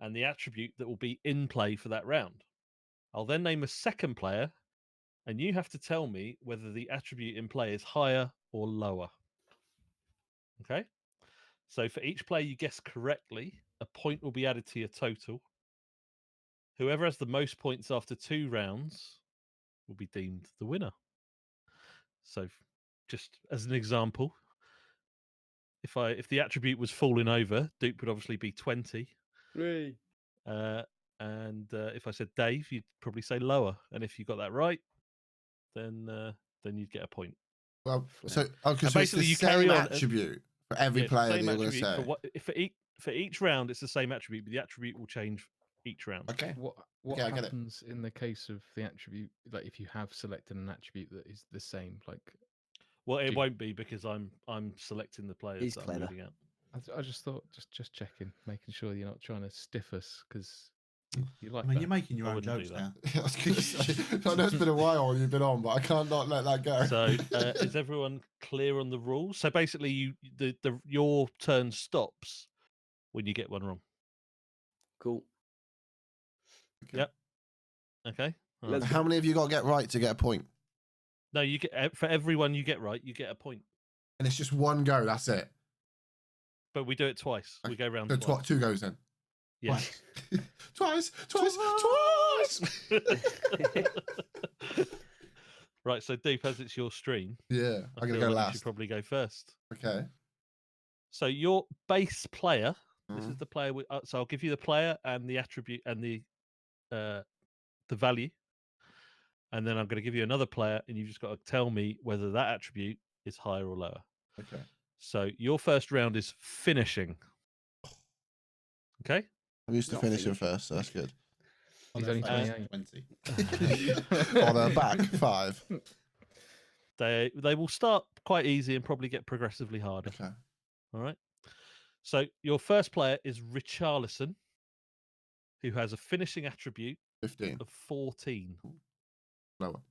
and the attribute that will be in play for that round. I'll then name a second player, and you have to tell me whether the attribute in play is higher or lower. Okay? So for each player you guess correctly, a point will be added to your total. Whoever has the most points after 2 rounds will be deemed the winner. So just as an example, if the attribute was falling over, Duke would obviously be 20. And if I said Dave, you'd probably say lower. And if you got that right, then you'd get a point. Well, so And so basically it's the you carry same on and- attribute for every Yeah, it's the player that same you're going to attribute say. for each round, it's the same attribute, but the attribute will change each round. Okay. What Okay, I get it. happens in the case of the attribute? Like if you have selected an attribute that is the same, like Well, it Do- won't be because I'm selecting the players He's that I'm clever. moving out. I just thought just checking, making sure you're not trying to stiff us because you like I mean, that. you're making your I own wouldn't do jokes that. now. I was gonna say, I know it's been a while you've been on, but I can't not let that go. So is everyone clear on the rules? So basically, your turn stops when you get one wrong. Cool. Okay. Yep. Okay. All Let's right. How many have you got to get right to get a point? No, you get for everyone you get right, you get a point. And it's just one go. That's it. But we do it twice. We go round So twice. 2 goes then. Yeah. Twice. Right. So Deep, as it's your stream, Yeah, I I'm gonna feel go like you last. should probably go first. Okay. So your base player. This Mhm. is the player. So I'll give you the player and the attribute and the value, and then I'm going to give you another player, and you've just got to tell me whether that attribute is higher or lower. Okay. So your first round is finishing. Okay. I'm used to Not finishing finished. first, so that's good. He's On only their face, 28. 20. On the back, 5. They will start quite easy and probably get progressively harder. Okay. All right. So your first player is Richarlison, who has a finishing attribute 15. of 14. Lower.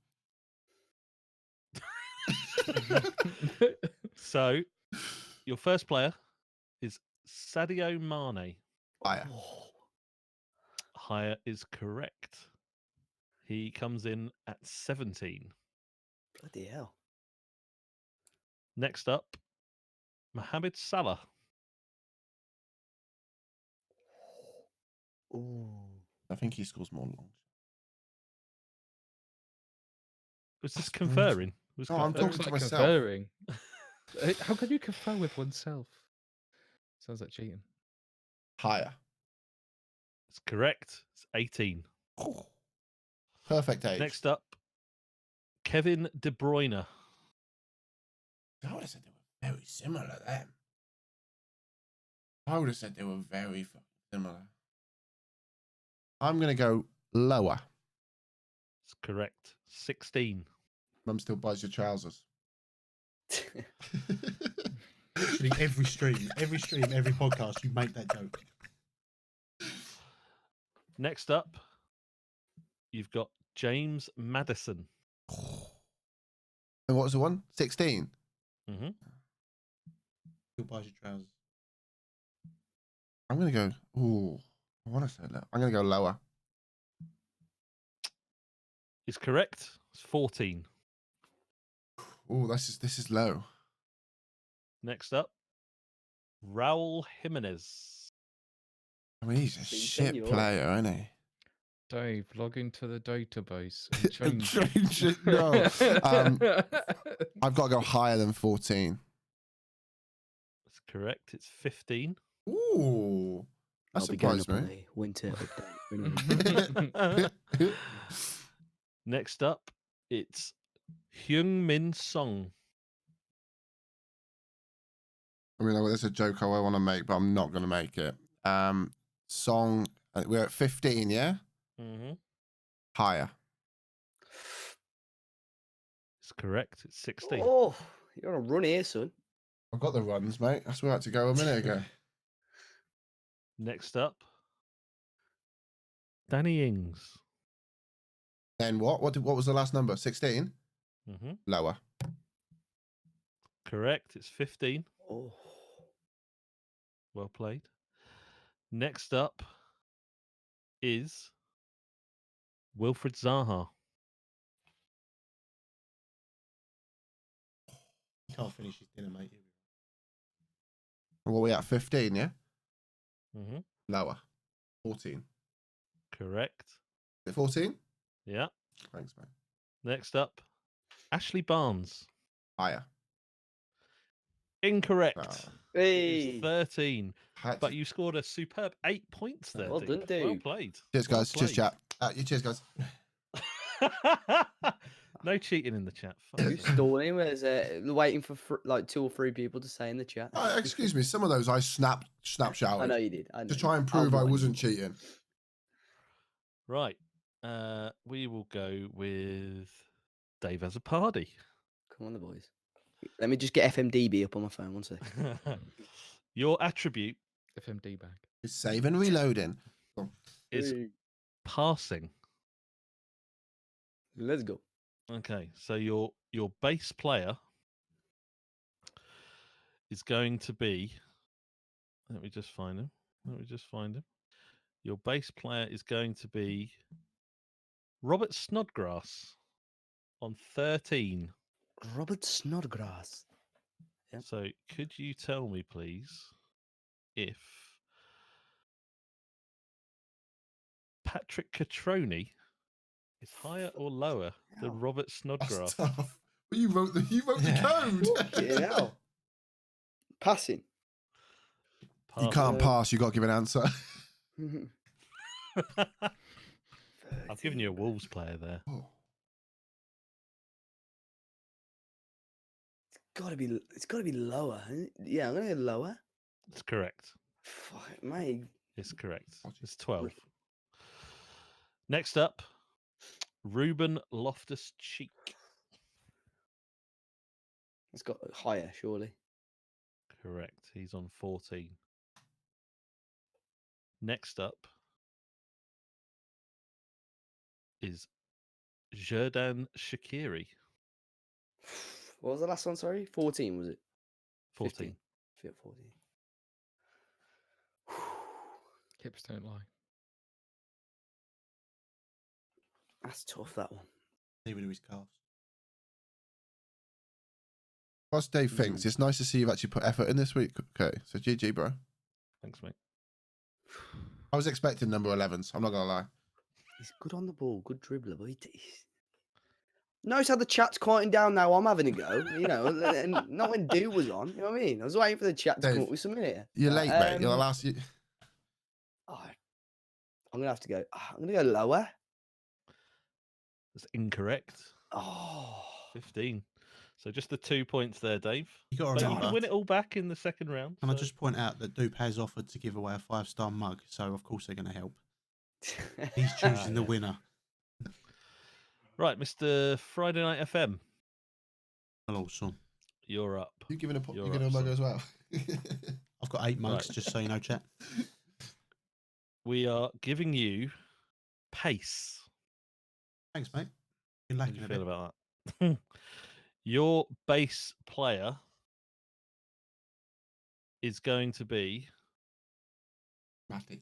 So your first player is Sadio Mane. Higher. Higher is correct. He comes in at 17. Bloody hell. Next up, Mohamed Salah. Ooh. I think he scores more long. Was this That's brutal. conferring? Was No, I'm conferring? talking to Like myself. conferring. How can you confer with oneself? Sounds like cheating. Higher. It's correct. It's 18. Perfect age. Next up, Kevin De Bruyne. I would have said they were very similar then. I would have said they were very similar. I'm going to go lower. It's correct. 16. Mum still buys your trousers. Literally every stream, every podcast, you make that joke. Next up, you've got James Maddison. And what was the one? 16? Mm-hmm. Still buys your trousers. I'm going to go, ooh, I want to say low. I'm going to go lower. Is correct. It's 14. Ooh, this is low. Next up, Raul Jimenez. I mean, he's a See, shit senor. player, isn't he? Dave, log into the database and change Change it. No. I've got to go higher than 14. That's correct. It's 15. Ooh. That I'll be going surprised up on me. the winter update. Next up, it's Hyung Min Song. I mean, there's a joke I want to make, but I'm not going to make it. Song, we're at 15, yeah? Mm-hmm. Higher. It's correct. It's 16. Oh, you're on a run here, son. I've got the runs, mate. That's where I had to go a minute ago. Next up, Danny Ings. Then what? What was the last number? 16? Mm-hmm. Lower. Correct. It's 15. Oh, Well played. Next up is Wilfred Zaha. Can't finish his dinner, mate. What are we at? 15, yeah? Mm-hmm. Lower. 14. Correct. Is it 14? Yeah. Thanks, mate. Next up, Ashley Barnes. Higher. Incorrect. Ah. It's hey. 13. Had But to- you scored a superb 8 points there. Well Deep. done, Well dude. played. Cheers, Well guys. Cheers, played. chat. Cheers, guys. No cheating in the chat. Who's stalling? There's waiting for like 2 or 3 people to say in the chat. Excuse me. Some of those I snapshot I know you did. I know to you try did. and prove I blind wasn't you. cheating. Right. We will go with Dave as a party. Come on, the boys. Let me just get FMDB up on my phone. 1 second. Your attribute FMD back. It's save and reloading. is Hey, passing. let's go. Okay, so your base player is going to be. Let me just find him. Your base player is going to be Robert Snodgrass on 13. Robert Snodgrass. Yep. So could you tell me, please, if Patrick Catroni is higher or lower than Hell. Robert That's Snodgrass? tough. Well, you wrote the code. Fucking hell. Passing. You can't Passing. pass. You got to give an answer. I've given you a Wolves player there. Oh. It's gotta be lower. Yeah, I'm gonna go lower. It's correct. Fuck, mate. It's correct. Watch it. It's 12. Next up, Ruben Loftus-Cheek. It's got higher, surely. Correct. He's on 14. Next up is Xherdan Shaqiri. What was the last one? Sorry, 14 was it? 14. 14. Hips don't lie. That's tough. That one. Even to his calves. Whilst Dave thinks, it's nice to see you've actually put effort in this week. Okay, so GG, bro. Thanks, mate. I was expecting number 11s. I'm not going to lie. He's good on the ball, good dribbler, but notice how the chat's quieting down now. I'm having a go, you know, and not when Do was on. You know what I mean? I was waiting for the chat to come Dave, up with something here. You're late, mate. You're the Um, last. I I'm gonna have to go. I'm gonna go lower. That's incorrect. Oh, 15. So just the 2 points there, Dave. You got to But you remember. can win it all back in the second round. Can I so- just point out that Dupe has offered to give away a 5-star mug, so of course they're going to help. He's choosing the yes. winner. Right, Mr. Friday Night FM, Hello, son. you're up. You giving a You're you giving a up, mug son. as well? I've got 8 mugs, Right. just so you know, chat. We are giving you pace. Thanks, mate. Been How do lacking you a feel bit. about that? Your base player is going to be Matic.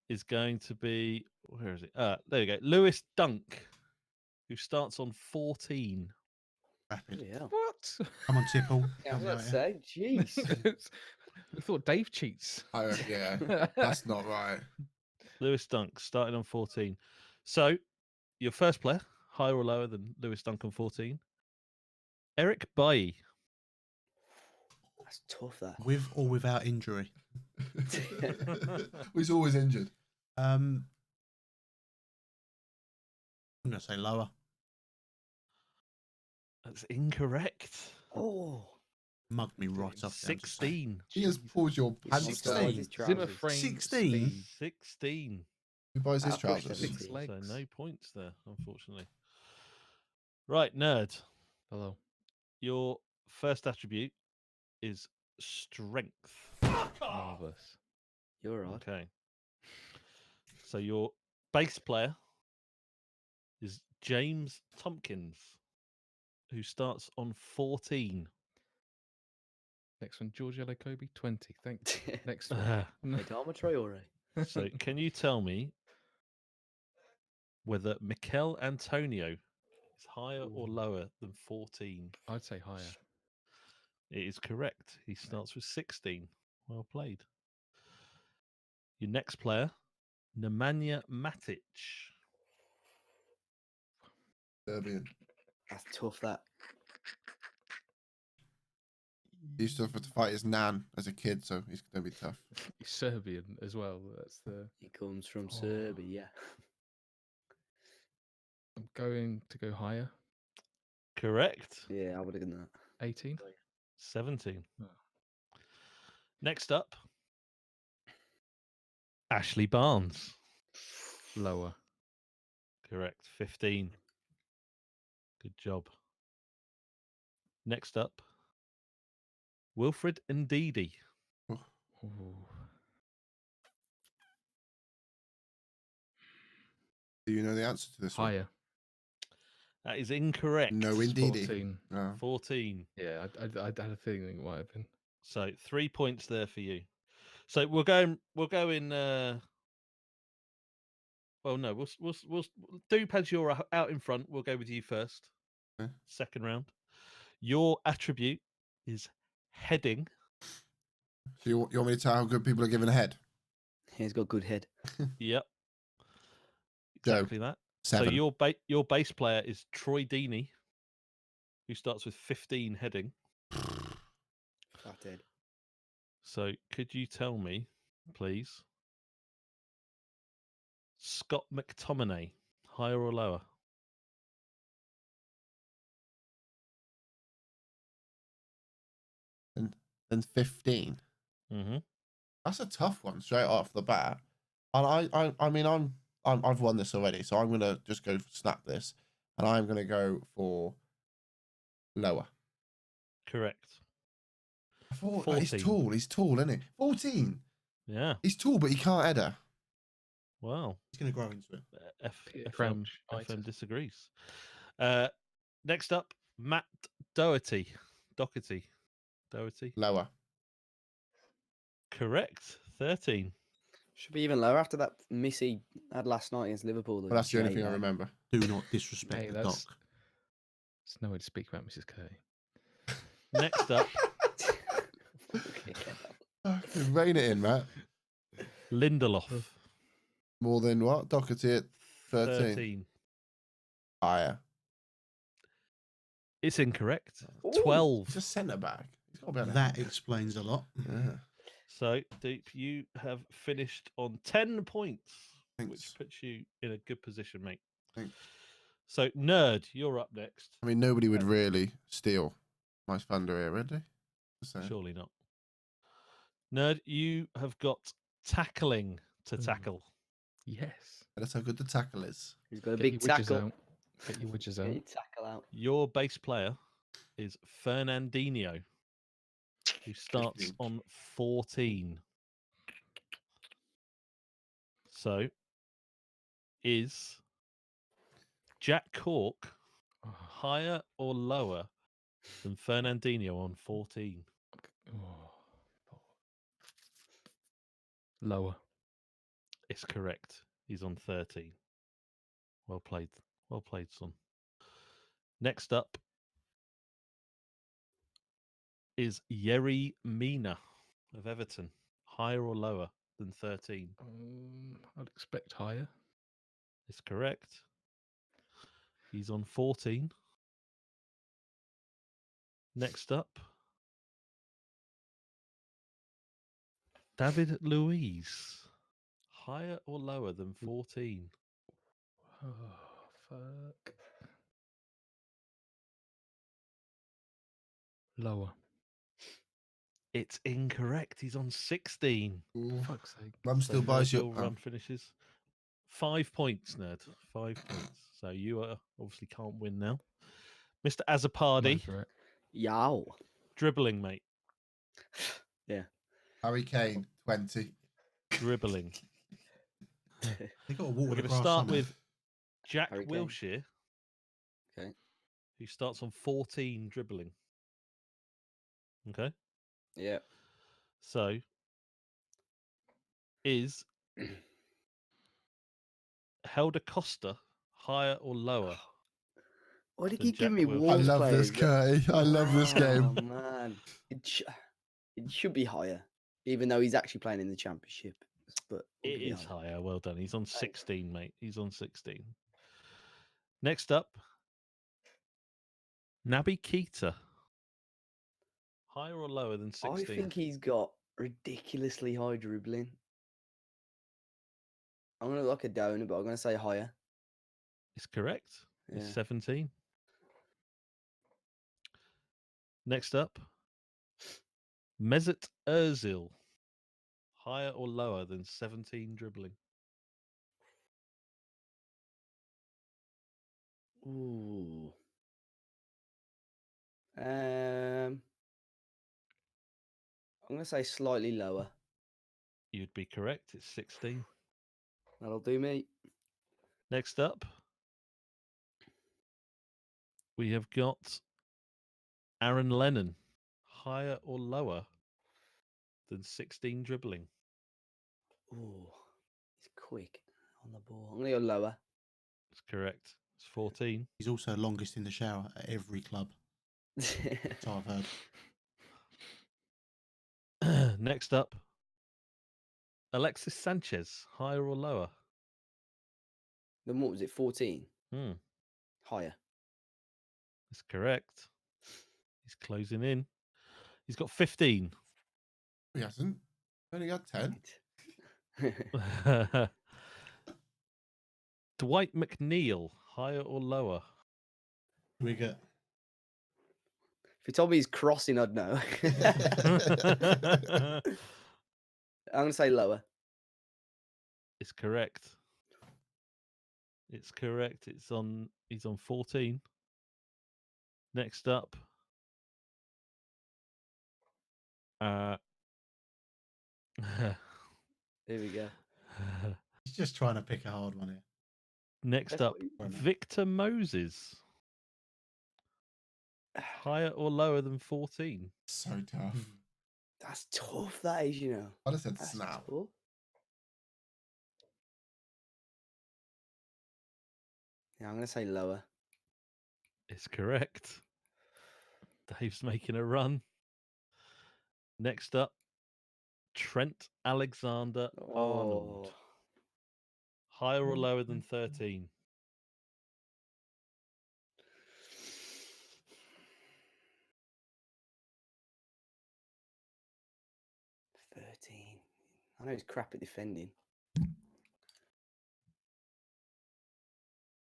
is going to be where is it? There we go. Lewis Dunk, who starts on 14. Rapid. yeah. What? Come on, Tipple. I Help was me about out to here. say, jeez. We thought Dave cheats. Yeah, that's not right. Lewis Dunk starting on 14. So your first player, higher or lower than Lewis Dunk on 14? Eric Bailly. That's tough. That. With or without injury. He's always injured. I'm going to say lower. That's incorrect. Oh, Mugged me right off there. I'm just saying. 16. He has pulled your He's pants 16. down. his Zimmer trousers. frame 16? 16. Who buys his I pushed trousers? 17. 6 So legs. no points there, unfortunately. Right, nerd. Hello. Your first attribute is strength. Marvelous. You're right. Okay. So your bass player is James Tompkins, who starts on 14. Next one, George Kobe, 20. Thanks. Next one. Adama Traore. So can you tell me whether Mikel Antonio is higher or lower than 14? I'd say higher. It is correct. He starts with 16. Well played. Your next player, Nemanja Matic. Serbian. That's tough. That. He used to have to fight his nan as a kid, so he's going to be tough. He's Serbian as well. That's the. He comes from Oh. Serbia. I'm going to go higher. Correct. Yeah, I would have done that. 18. 17. Oh. Next up, Ashley Barnes. Lower. Correct. 15. Good job. Next up, Wilfred Ndidi. Ooh. Do you know the answer to this one? Higher. That is incorrect. No, indeedy. 14. No. 14. Yeah, I had a feeling it might have been. So 3 points there for you. So we'll go in. Well, no, we'll Dupe as you're out in front. We'll go with you first. Okay. Second round. Your attribute is heading. So you want me to tell how good people are giving a head? He's got good head. Yep. Go. Exactly that. 7. So your bass player is Troy Deeney, who starts with 15 heading. Fat head. So could you tell me, please, Scott McTominay, higher or lower? And 15. Mm-hmm. That's a tough one straight off the bat. And I mean, I've won this already, so I'm gonna just go snap this, and I'm gonna go for lower. Correct. I thought 14. He's tall, isn't he? 14. Yeah. He's tall, but he can't header. Wow. He's going to grow into it. Peter FM, Crouch, FM Itis. disagrees. Next up, Matt Doherty. Doherty. Lower. Correct. 13. Should be even lower after that miss he had last night against Liverpool. Well, that's the only thing I remember. Do not disrespect Hey, the that's doc. There's no way to speak about Mrs. Curty. Next up, Rein it in, Matt. Lindelof. More than what? Doherty at 13. 13. Higher. It's incorrect. Ooh. 12. He's a centre back. He's got to be able to That header. explains a lot. Yeah. So, Deep, you have finished on 10 points, Thanks. which puts you in a good position, mate. Thanks. So, Nerd, you're up next. I mean, nobody would really steal my thunder here, would they? Surely not. Nerd, you have got tackling to Ooh. tackle. Yes. That's how good the tackle is. He's got a Get big your widgets tackle. out. Get your widgets Get out. your tackle out. Your base player is Fernandinho, who starts on 14. So, is Jack Cork Oh, higher or lower than Fernandinho on 14? oh. Lower. It's correct. He's on 13. Well played. Well played, son. Next up is Yerry Mina of Everton. Higher or lower than 13? I'd expect higher. It's correct. He's on 14. Next up, David Luiz. Higher or lower than 14? Oh, fuck. Lower. It's incorrect. He's on 16. Ooh. Fuck's sake. Mum still buys your you. run finishes. 5 points, Nerd. 5 points. So you obviously can't win now. Mr. I'm Azzopardi, over it. Yow. dribbling, mate. Yeah. Harry Kane, 20. Dribbling. They got a We're water going the to grass. start haven't they? with Jack Harry Kane. Wilshere, Okay. who starts on 14 dribbling. Okay. Yeah. So is Helder Costa higher or lower? Why do you than keep giving me Jack Wilshere. I Wolves love this, players? Curty. I love this game. Oh, man. It should be higher, even though he's actually playing in the championship. But we'll It give is higher. Well done. He's on 16, mate. He's on 16. Next up, Naby Keita. Higher or lower than 16? I think he's got ridiculously high dribbling. I'm going to look a donor, but I'm going to say higher. It's correct. It's Yeah. 17. Next up, Mesut Ozil. Higher or lower than 17 dribbling? Ooh. I'm going to say slightly lower. You'd be correct. It's 16. That'll do me. Next up, we have got Aaron Lennon. Higher or lower than 16 dribbling? Ooh. He's quick on the ball. I'm going to go lower. That's correct. It's 14. He's also longest in the shower at every club. So I've heard. Next up, Alexis Sanchez. Higher or lower? Then what was it? 14? Hmm. Higher. That's correct. He's closing in. He's got 15. He hasn't. Only got 10. Dwight McNeil. Higher or lower? We get If you told me he's crossing, I'd know. I'm going to say lower. It's correct. It's correct. He's on 14. Next up. Here we go. he's just trying to pick a hard one here. Next That's up, what Victor Moses. Higher or lower than 14? So tough. That's tough, that is, you know. I'd have said That's snap. tough. Yeah, I'm going to say lower. It's correct. Dave's making a run. Next up, Trent Alexander-Arnold. Oh. Higher or lower than 13? 13. I know he's crap at defending.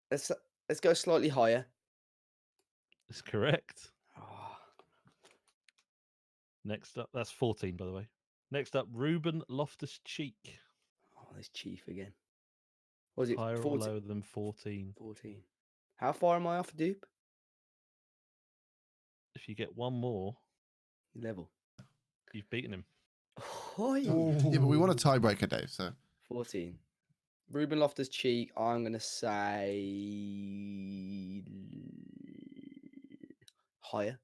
Let's go slightly higher. It's correct. Oh, Next up, that's 14, by the way. Next up, Ruben Loftus-Cheek. this Chief again. Was it Higher or 14? lower than 14? 14. How far am I off dupe? If you get one more, Level. you've beaten him. Oi. Yeah, but we want a tiebreaker, Dave. So 14. Ruben Loftus-Cheek, I'm going to say higher.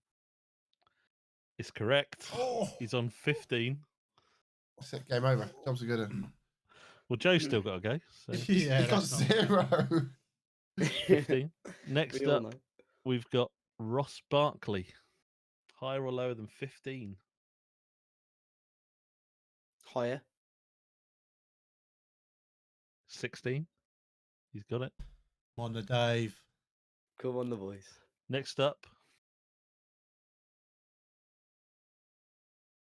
It's correct. Oh. He's on 15. that's it. Game over. Jobs are good. One. Well, Joe's still got to go. So Yeah, He's got that's not- 0. 15. Next We all up, know. we've got Ross Barkley. Higher or lower than 15? Higher. 16. He's got it. Come on, the Dave. Come on, the boys. Next up,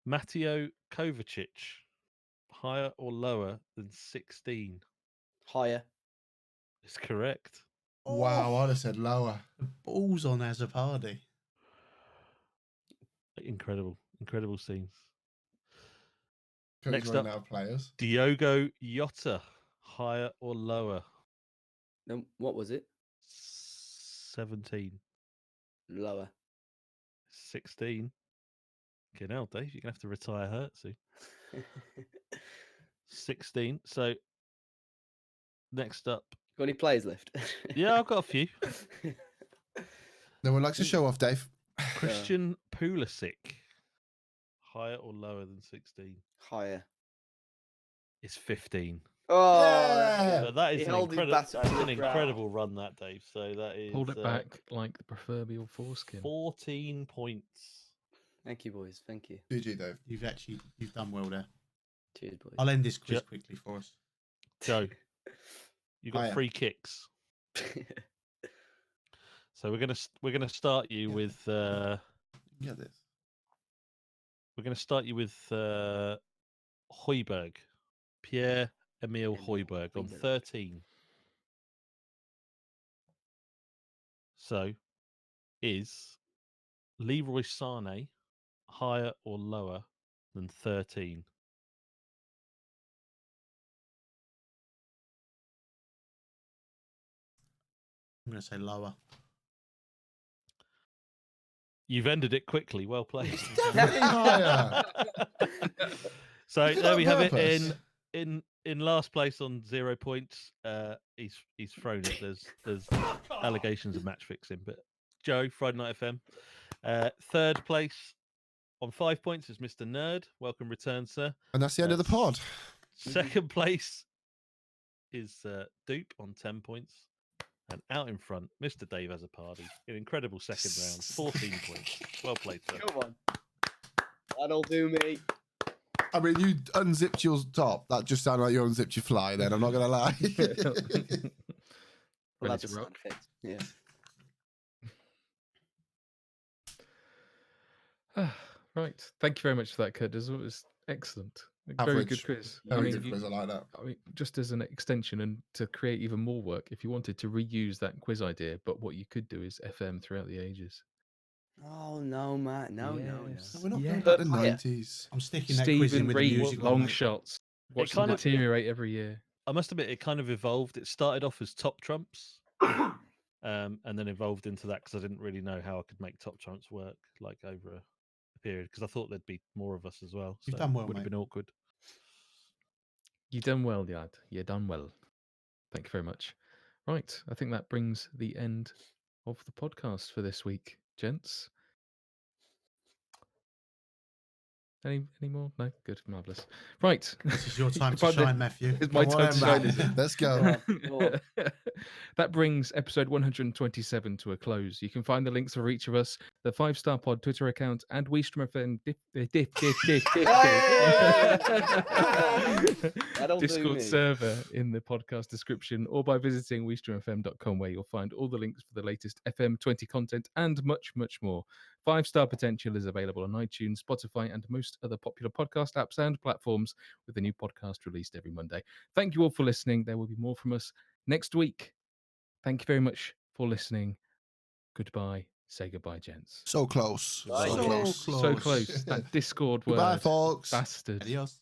Mateo Kovacic. Higher or lower than 16? Higher. It's correct. Wow, I'd have said lower. The balls on Azzopardi. Incredible. Incredible scenes. Curry's Next running up. out of players. Diogo Jota. Higher or lower? No, what was it? 17. Lower. 16. Okay, now, Dave, you're going to have to retire hurt soon. 16. So, next up. Got any players left? Yeah, I've got a few. No one likes to show off, Dave. Christian Pulisic. Higher or lower than 16? Higher. It's 15. Oh, Yeah. But that He is an, held his bat to that's the an ground. incredible run, that, Dave. So that is Hold it back like the proverbial foreskin. 14 points. Thank you, boys. Thank you. GG, Dave. You've done well there. Cheers, boys. I'll end this quiz Yep. quickly for us. Joe, you got Hiya. 3 kicks. So we're gonna start you Yeah. with Get this. Højbjerg, Pierre Emile Højbjerg on Højbjerg. 13. So, is Leroy Sané higher or lower than 13? I'm going to say lower. You've ended it quickly. Well played. It's definitely higher. So You did there that we on have it purpose. in last place on 0 points. He's thrown it. There's allegations of match fixing. But Joe, Friday Night FM, third place on 5 points is Mr. Nerd. Welcome return, sir. And that's the end of the pod. Second place is Dupe on 10 points. And out in front, Mr. Dave has a party. An incredible second round, 14 points. Well played, sir. Come on. That'll do me. I mean, you unzipped your top. That just sounded like you unzipped your fly then. I'm not going to lie. Well, Ready that's to a sound rock? effect. Yeah. Right. Thank you very much for that, Kurt. It was excellent. A very good Average. quiz. Very good quiz. I like that. I mean, just as an extension and to create even more work, if you wanted to reuse that quiz idea, but what you could do is FM throughout the ages. Oh, no, Matt. No. Yes. No, we're not Yeah. going back to the Higher. 90s. I'm sticking that quiz in Stephen with the Reed, music. long mate. shots. Watch them kind of- deteriorate every year. I must admit, it kind of evolved. It started off as top trumps, and then evolved into that because I didn't really know how I could make top trumps work like over a period because I thought there'd be more of us as well. You've so done well, would have mate. been awkward. You done well, lad. You done well. Thank you very much. Right. I think that brings the end of the podcast for this week, gents. Any more? No? Good. Marvellous. Right. This is your time to But the- shine, Matthew. It's my Come time on to then, shine, Matt. is it? Let's go. Go on. That brings episode 127 to a close. You can find the links for each of us, the 5-Star Pod Twitter account, and Weestrom FM That'll do Discord me. server in the podcast description, or by visiting weestromfm.com, where you'll find all the links for the latest FM20 content and much, much more. 5-star potential is available on iTunes, Spotify, and most other popular podcast apps and platforms, with a new podcast released every Monday. Thank you all for listening. There will be more from us next week. Thank you very much for listening. Goodbye. Say goodbye, gents. So close. Bye. So So close. close. So close. That Discord word. Goodbye, folks. Bastard. Adios.